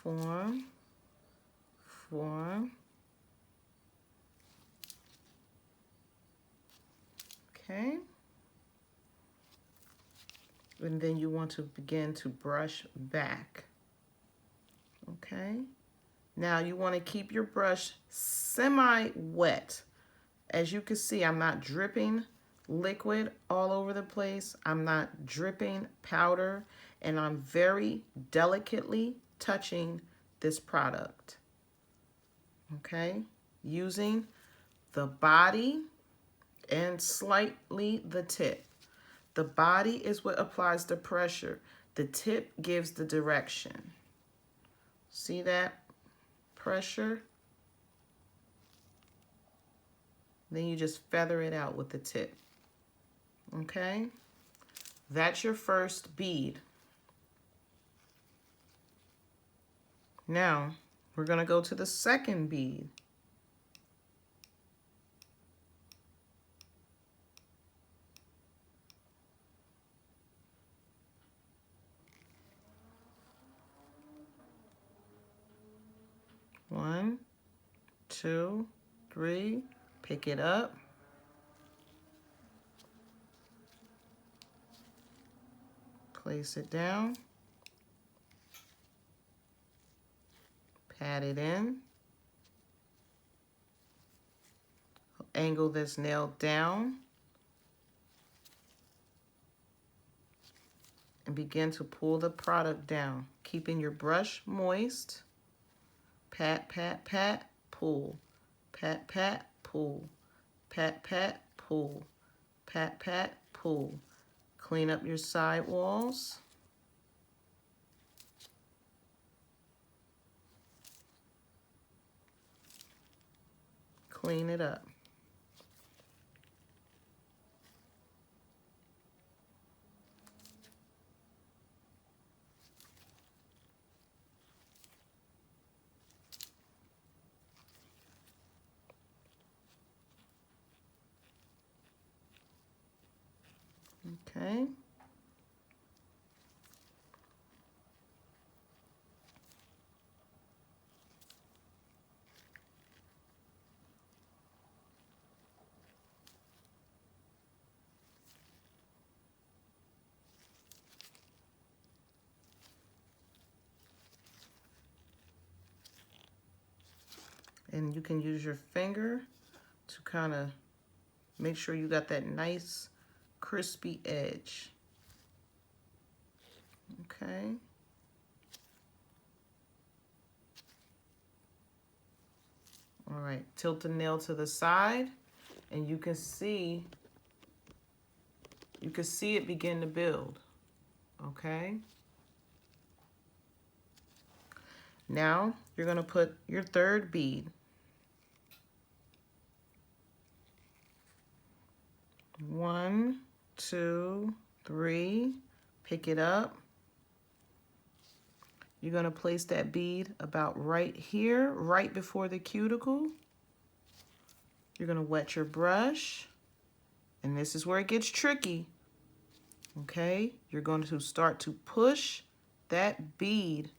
Form, form. Okay. And then you want to begin to brush back. Okay. Now you want to keep your brush semi-wet. As you can see, I'm not dripping liquid all over the place. I'm not dripping powder, and I'm very delicately touching this product, okay? Using the body and slightly the tip. The body is what applies the pressure. The tip gives the direction. See that pressure? Then you just feather it out with the tip, okay? That's your first bead. Now, we're gonna go to the second bead. One, 2, 3, pick it up. Place it down. Pat it in. Angle this nail down. And begin to pull the product down, keeping your brush moist. Pat, pat, pat, pull. Pat, pat, pull. Pat, pat, pull. Pat, pat, pull. Clean up your side walls. . clean it up. Okay. And you can use your finger to kind of make sure you got that nice crispy edge. Okay. All right, tilt the nail to the side and you can see it begin to build. Okay. Now you're going to put your third bead. 1, 2, 3. Pick it up. You're going to place that bead about right here, right before the cuticle. You're going to wet your brush. And this is where it gets tricky. Okay? You're going to start to push that bead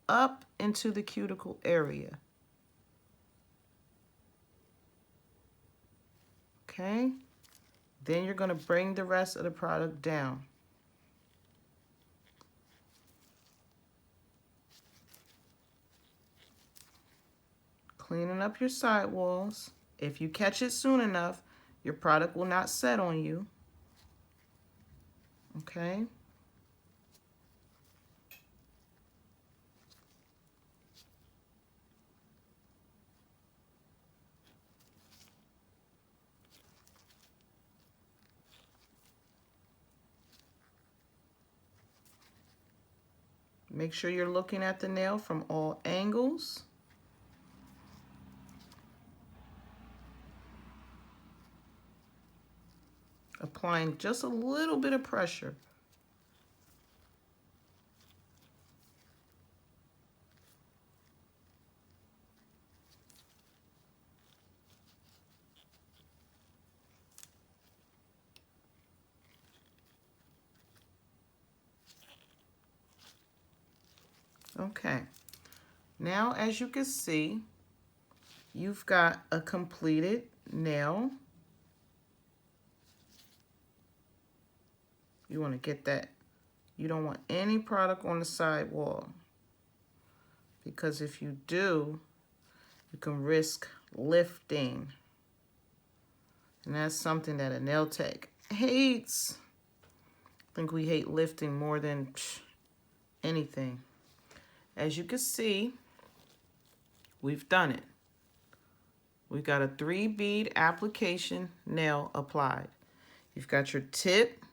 up into the cuticle area. Okay? Then you're going to bring the rest of the product down. Cleaning up your sidewalls. If you catch it soon enough, your product will not set on you. Okay? Make sure you're looking at the nail from all angles. Applying just a little bit of pressure. Okay. Now, as you can see, you've got a completed nail. You want to get that. You don't want any product on the side wall, because if you do, you can risk lifting. And that's something that a nail tech hates. I think we hate lifting more than anything. As you can see, we've done it. We've got a 3-bead application nail applied. You've got your tip.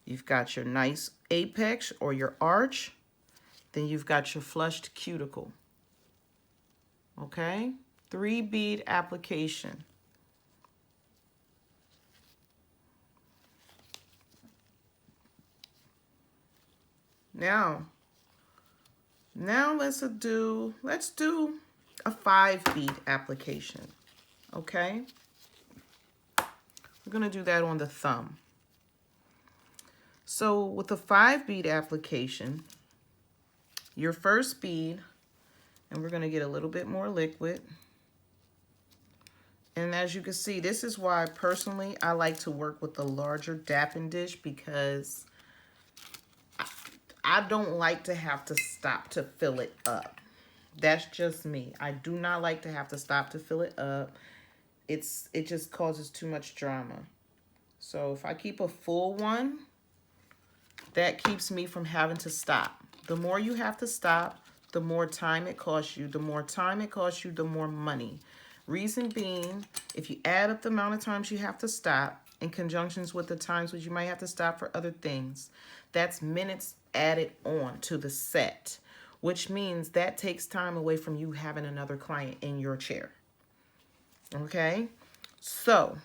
You've got your nice apex or your arch. Then you've got your flushed cuticle. Okay? 3-bead application. Now let's do a 5-bead application. Okay? We're going to do that on the thumb. So with the 5-bead application, your first bead, and we're going to get a little bit more liquid. And as you can see, this is why personally I like to work with the larger dapping dish, because I don't like to have to stop to fill it up. That's just me. I do not like to have to stop to fill it up. It just causes too much drama. So if I keep a full one, that keeps me from having to stop. The more you have to stop, the more time it costs you. The more time it costs you, the more money. Reason being, if you add up the amount of times you have to stop in conjunctions with the times which you might have to stop for other things, that's minutes added on to the set, which means that takes time away from you having another client in your chair. Okay, so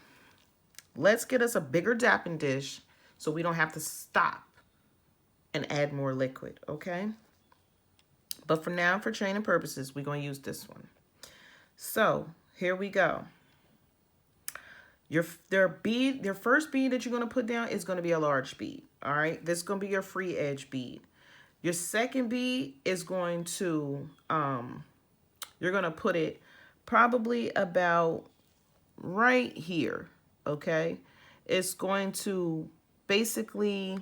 let's get us a bigger dapping dish so we don't have to stop and add more liquid, okay? But for now, for training purposes, we're going to use this one. So here we go. Your first bead that you're going to put down is going to be a large bead, all right? This is going to be your free edge bead. Your second bead is going to, you're going to put it probably about right here, okay? It's going to basically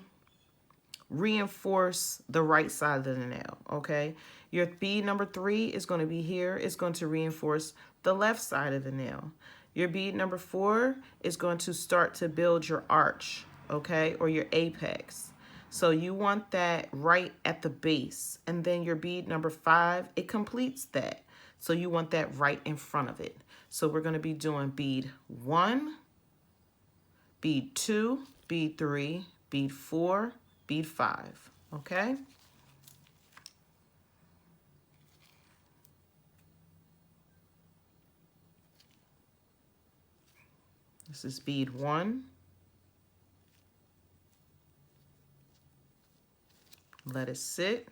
reinforce the right side of the nail, okay? Your bead number 3 is going to be here. It's going to reinforce the left side of the nail. Your bead number 4 is going to start to build your arch, okay, or your apex. So you want that right at the base. And then your bead number 5, it completes that. So you want that right in front of it. So we're going to be doing bead 1, bead 2, bead 3, bead 4, bead 5, okay? This is bead 1. Let it sit.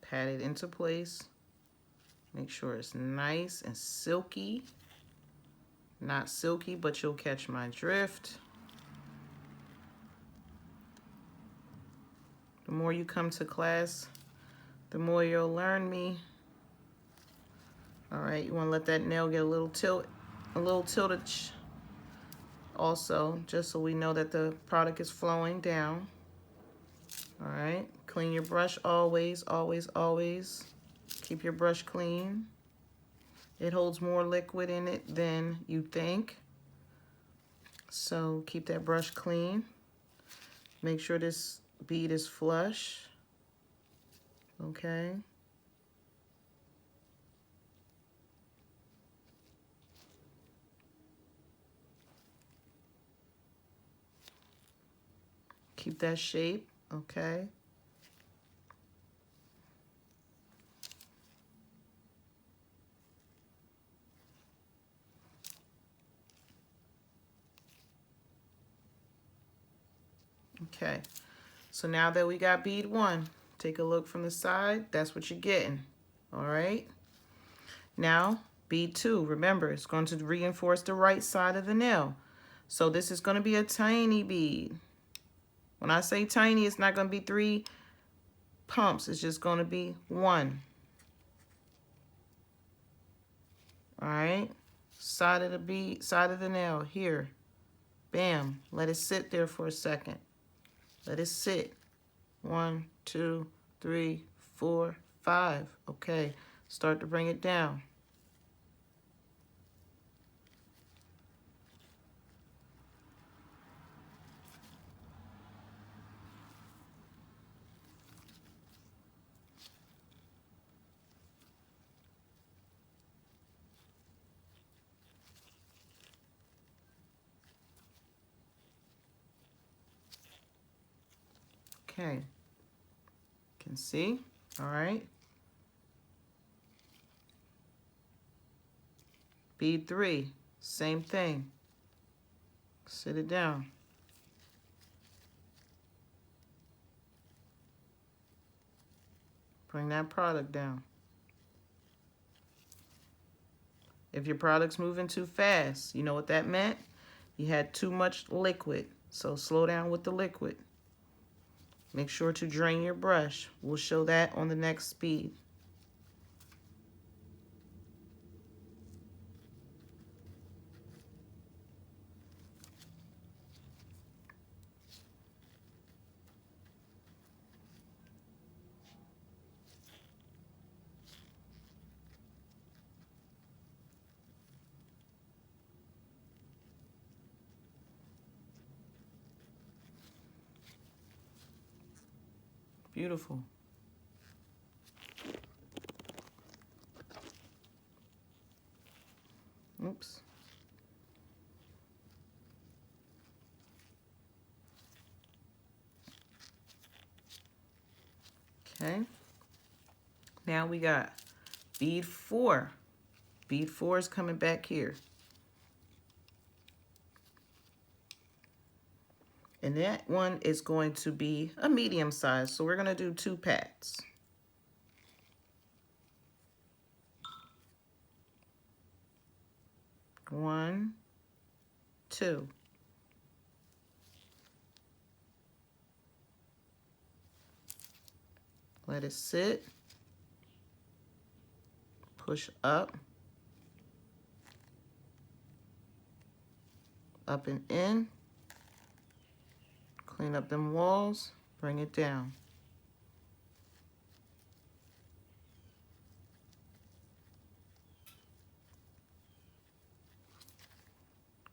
Pat it into place. Make sure it's nice and silky. Not silky, but you'll catch my drift. The more you come to class, the more you'll learn me. All right, you want to let that nail get a little tilted also, just so we know that the product is flowing down. All right, clean your brush always, always, always. Keep your brush clean. It holds more liquid in it than you think. So keep that brush clean. Make sure this bead is flush. Okay. Keep that shape, okay? Okay, so now that we got bead 1, take a look from the side. That's what you're getting, all right? Now, bead 2, remember, it's going to reinforce the right side of the nail. So this is going to be a tiny bead. When I say tiny, it's not going to be 3 pumps. It's just going to be 1. All right? Side of the bead, side of the nail, here. Bam. Let it sit there for a second. Let it sit. 1, 2, 3, 4, 5. Okay. Start to bring it down. Okay. Can see? All right. Bead 3, same thing. Sit it down. Bring that product down. If your product's moving too fast, you know what that meant? You had too much liquid. So slow down with the liquid. Make sure to drain your brush. We'll show that on the next speed. Beautiful. Oops. Okay. Now we got bead 4. Bead 4 is coming back here. And that one is going to be a medium size. So we're going to do 2 pats. One, 2. Let it sit. Push up. Up and in. Clean up them walls. Bring it down.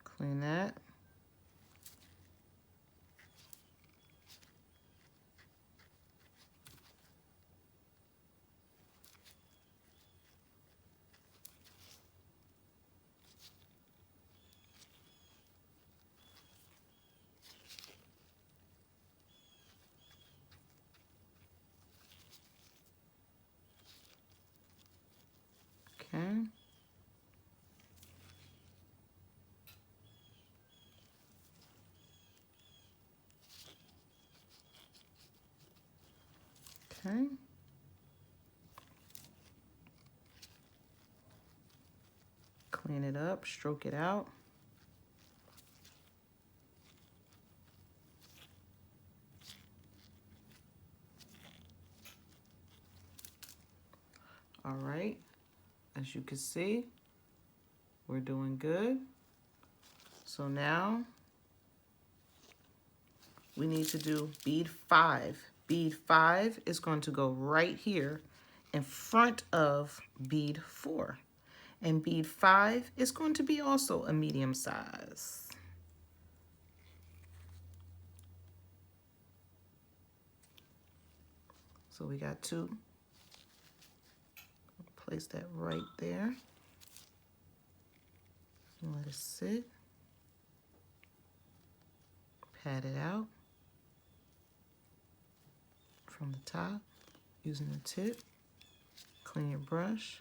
Clean that. Okay. Okay. Clean it up, stroke it out. All right, as you can see, we're doing good. So now we need to do bead 5. Bead 5 is going to go right here in front of bead 4. And bead 5 is going to be also a medium size. So we got 2. Place that right there. And let it sit. Pat it out from the top using the tip. Clean your brush.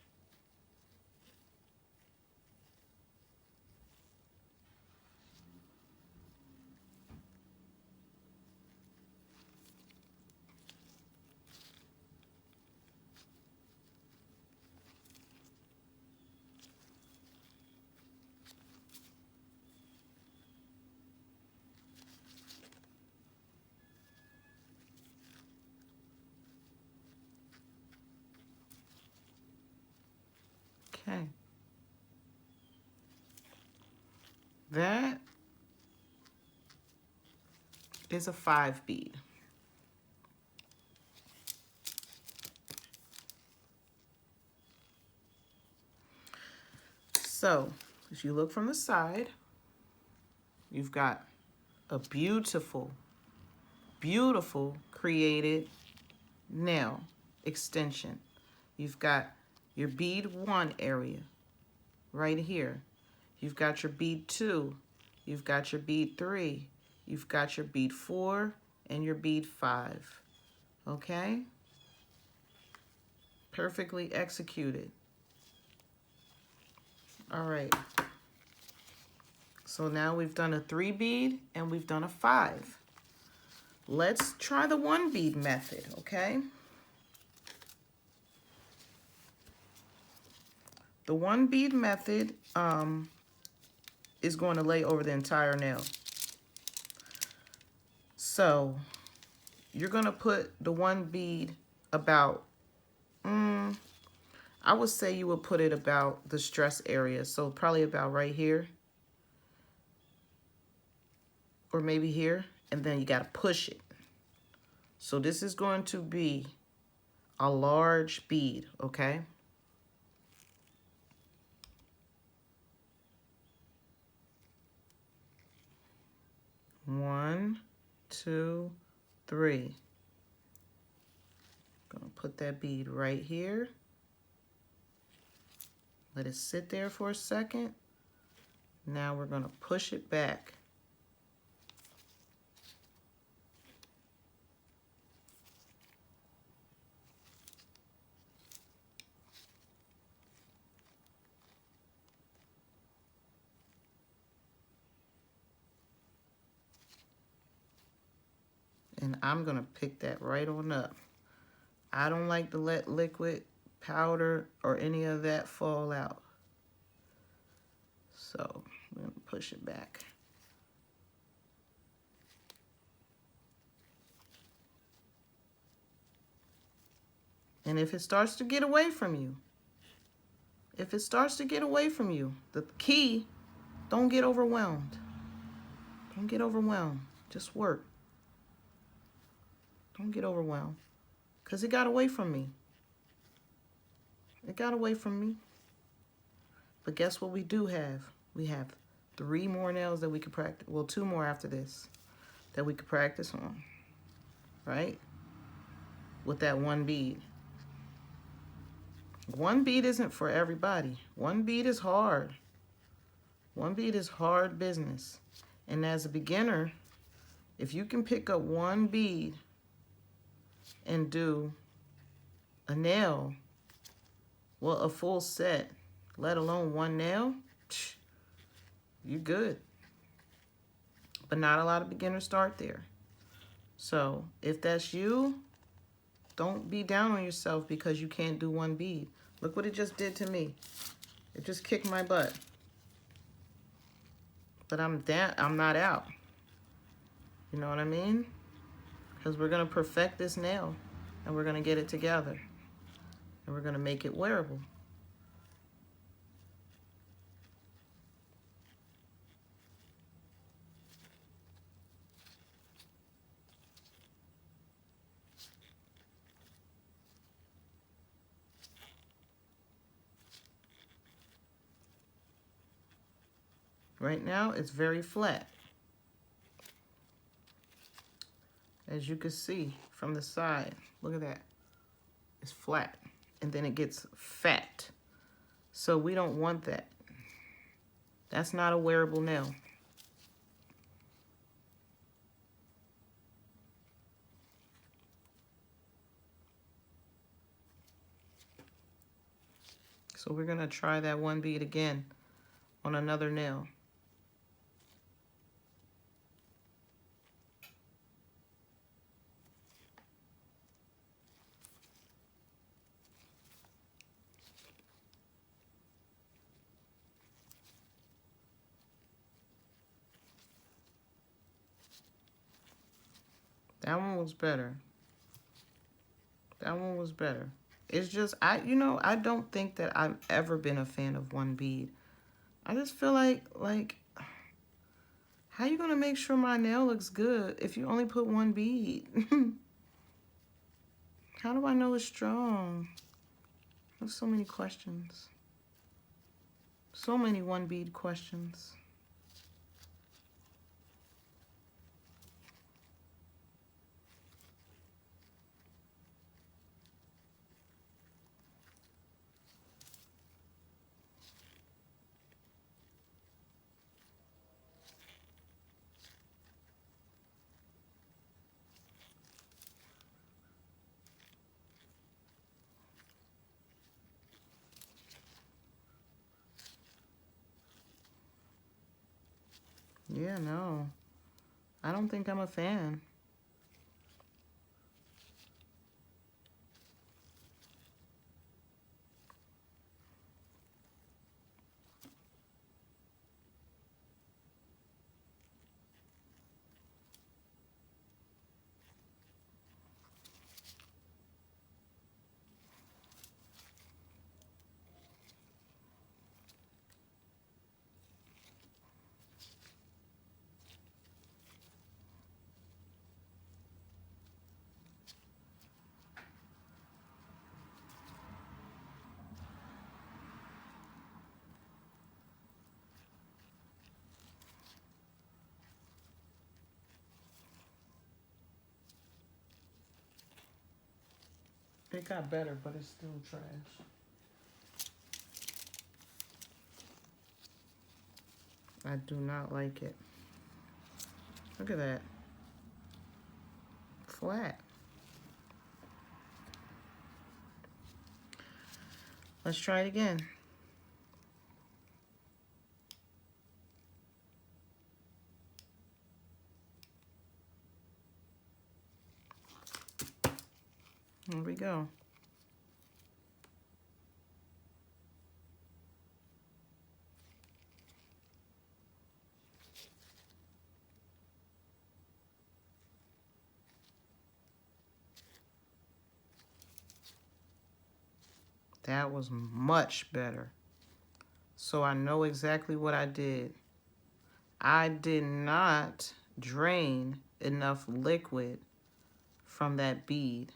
Okay. That is a 5 bead. So, if you look from the side, you've got a beautiful, beautiful created nail extension. You've got your bead 1 area right here. You've got your bead 2. You've got your bead 3. You've got your bead 4 and your bead 5. Okay? Perfectly executed. All right. So now we've done a 3 bead and we've done a 5. Let's try the 1 bead method, okay? The 1 bead method is going to lay over the entire nail. So you're going to put the 1 bead about, I would say you would put it about the stress area. So probably about right here. Or maybe here. And then you got to push it. So this is going to be a large bead, okay? One, 2, 3. put that bead right here. Let it sit there for a second. Now we're going to push it back. And I'm going to pick that right on up. I don't like to let liquid, powder, or any of that fall out. So I'm going to push it back. And if it starts to get away from you, the key, don't get overwhelmed. Don't get overwhelmed. Just work. Don't get overwhelmed. Because it got away from me. It got away from me. But guess what we do have? We have 3 more nails that we could practice. Well, 2 more after this that we could practice on. Right? With that 1 bead. 1 bead isn't for everybody. 1 bead is hard. 1 bead is hard business. And as a beginner, if you can pick up 1 bead and do a nail, well, a full set, let alone 1 nail, you're good. But not a lot of beginners start there. So if that's you, don't be down on yourself because you can't do 1 bead. Look what it just did to me. It just kicked my butt. But I'm not out. You know what I mean? Because we're going to perfect this nail. And we're going to get it together. And we're going to make it wearable. Right now, it's very flat. As you can see from the side, look at that. It's flat. And then it gets fat. So we don't want that. That's not a wearable nail. So we're going to try that 1 bead again on another nail. That one was better. That one was better. It's just, I don't think that I've ever been a fan of 1 bead. I just feel like, how you going to make sure my nail looks good if you only put 1 bead? How do I know it's strong? There's so many questions. So many 1 bead questions. Yeah, no. I don't think I'm a fan. It got better, but it's still trash. I do not like it. Look at that. Flat. Let's try it again. Here we go. That was much better. So I know exactly what I did. I did not drain enough liquid from that bead.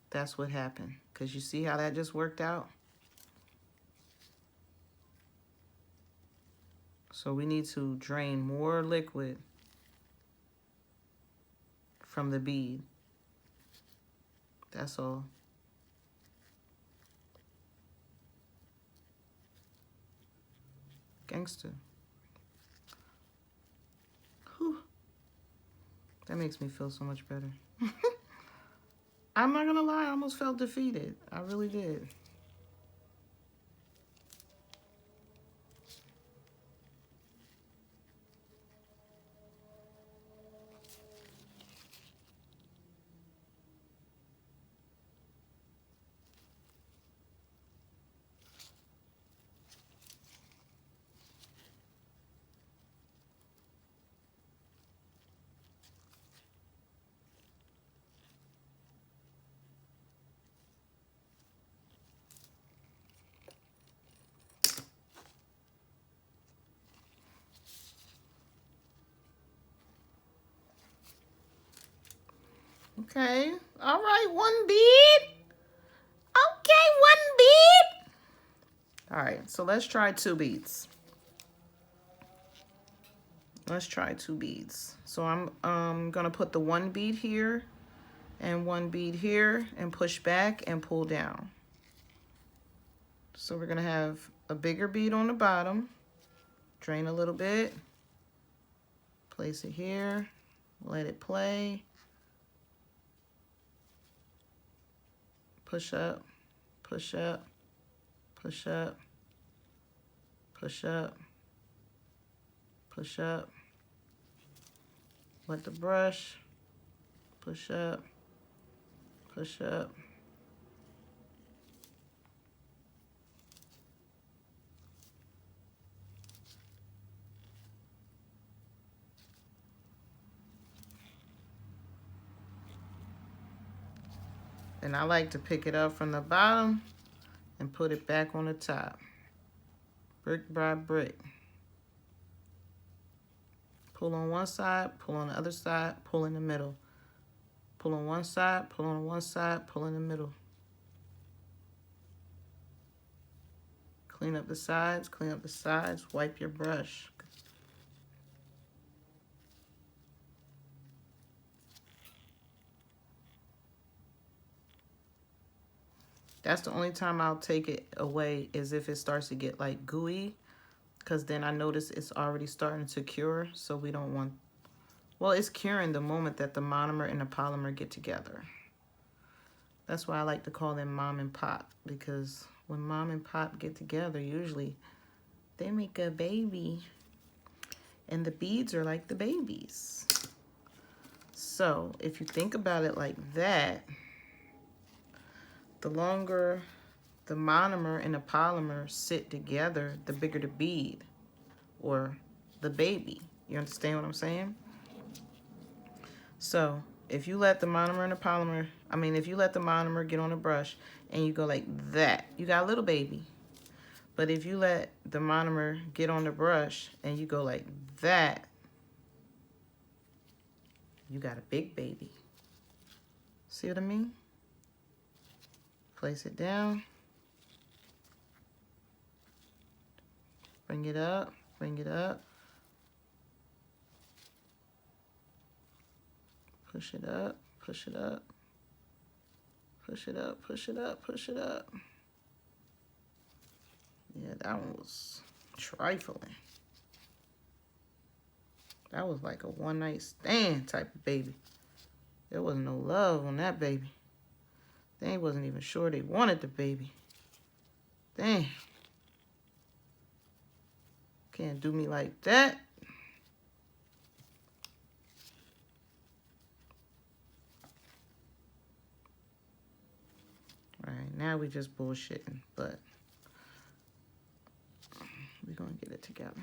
That's what happened. Because you see how that just worked out? So we need to drain more liquid from the bead. That's all. Gangster. Whew. That makes me feel so much better. I'm not gonna lie, I almost felt defeated. I really did. Okay. All right, one bead. Okay, one bead. All right, so let's try 2 beads. Let's try 2 beads. So I'm gonna put the 1 bead here and 1 bead here and push back and pull down. So we're gonna have a bigger bead on the bottom, drain a little bit, place it here, let it play, push up, push up, push up, push up, push up, let the brush, push up, push up. And I like to pick it up from the bottom and put it back on the top, brick by brick. Pull on one side, pull on the other side, pull in the middle. Pull on one side, pull on one side, pull in the middle. Clean up the sides, wipe your brush. That's the only time I'll take it away is if it starts to get like gooey, because then I notice it's already starting to cure, so we don't want, well, it's curing the moment that the monomer and the polymer get together. That's why I like to call them mom and pop, because when mom and pop get together, usually they make a baby, and the beads are like the babies. So if you think about it like that, the longer the monomer and the polymer sit together, the bigger the bead or the baby. You understand what I'm saying? So if you let the monomer and the polymer, if you let the monomer get on the brush and you go like that, you got a little baby. But if you let the monomer get on the brush and you go like that, you got a big baby. See what I mean? Place it down. Bring it up, bring it up. Push it up, push it up. Push it up, push it up, push it up. Yeah, that one was trifling. That was like a one-night stand type of baby. There was no love on that baby. They wasn't even sure they wanted the baby. Damn. Can't do me like that. All right, now we just bullshitting, but we're gonna get it together.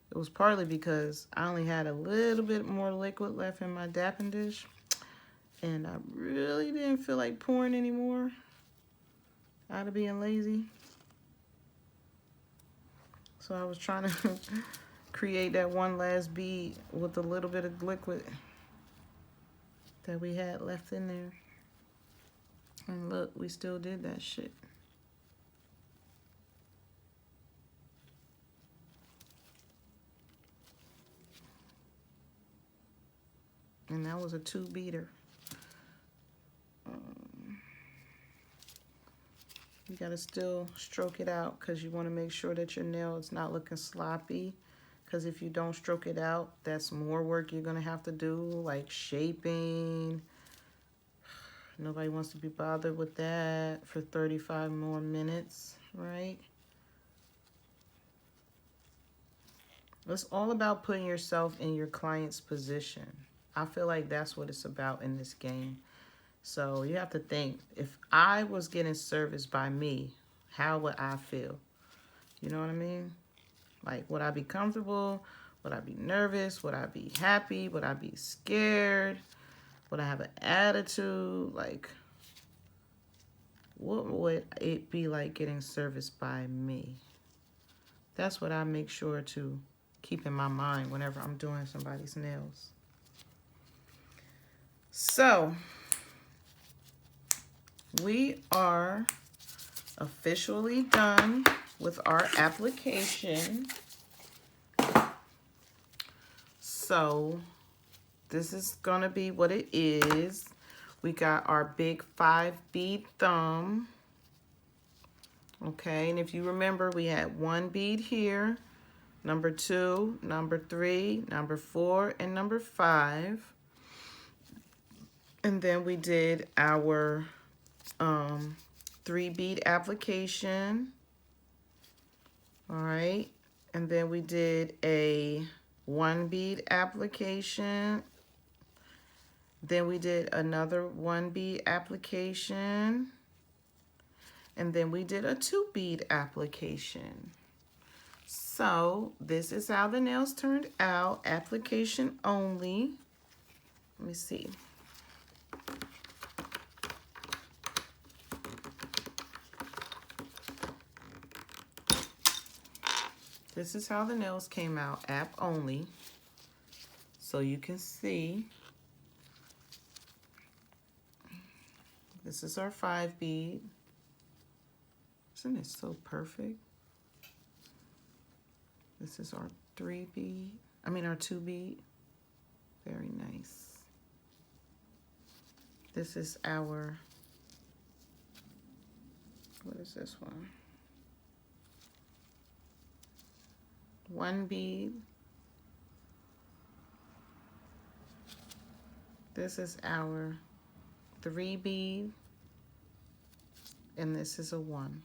It was partly because I only had a little bit more liquid left in my dapping dish, and I really didn't feel like pouring anymore out of being lazy. So I was trying to create that one last bead with a little bit of liquid that we had left in there. And look, we still did that shit. And that was a 2-beater. You gotta still stroke it out because you want to make sure that your nail is not looking sloppy. Because if you don't stroke it out, that's more work you're gonna have to do, like shaping. Nobody wants to be bothered with that for 35 more minutes, right? It's all about putting yourself in your client's position. I feel like that's what it's about in this game. So you have to think, if I was getting serviced by me, how would I feel? You know what I mean? Like, would I be comfortable? Would I be nervous? Would I be happy? Would I be scared? Would I have an attitude? Like, what would it be like getting serviced by me? That's what I make sure to keep in my mind whenever I'm doing somebody's nails. So, we are officially done with our application. So, this is gonna be what it is. We got our big 5-bead thumb. Okay, and if you remember, we had 1 bead here, number 2, number 3, number 4, and number 5. And then we did our 3-bead application. All right, and then we did a 1-bead application. Then we did another 1-bead application. And then we did a 2-bead application. So this is how the nails turned out, application only. Let me see. This is how the nails came out, app only. So you can see, this is our 5-bead. Isn't it so perfect? This is our 3-bead, our 2-bead. Very nice. This is our, what is this one? 1 bead. This is our 3 bead. And this is a 1.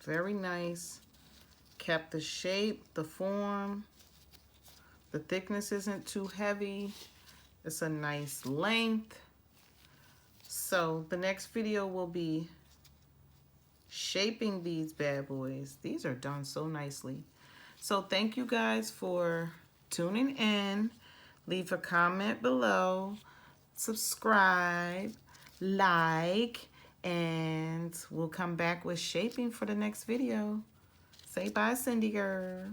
Very nice. Kept the shape, the form. The thickness isn't too heavy. It's a nice length. So the next video will be shaping these bad boys. These are done so nicely. So thank you guys for tuning in. Leave a comment below. Subscribe, like, and we'll come back with shaping for the next video. Say bye, Cindy girl.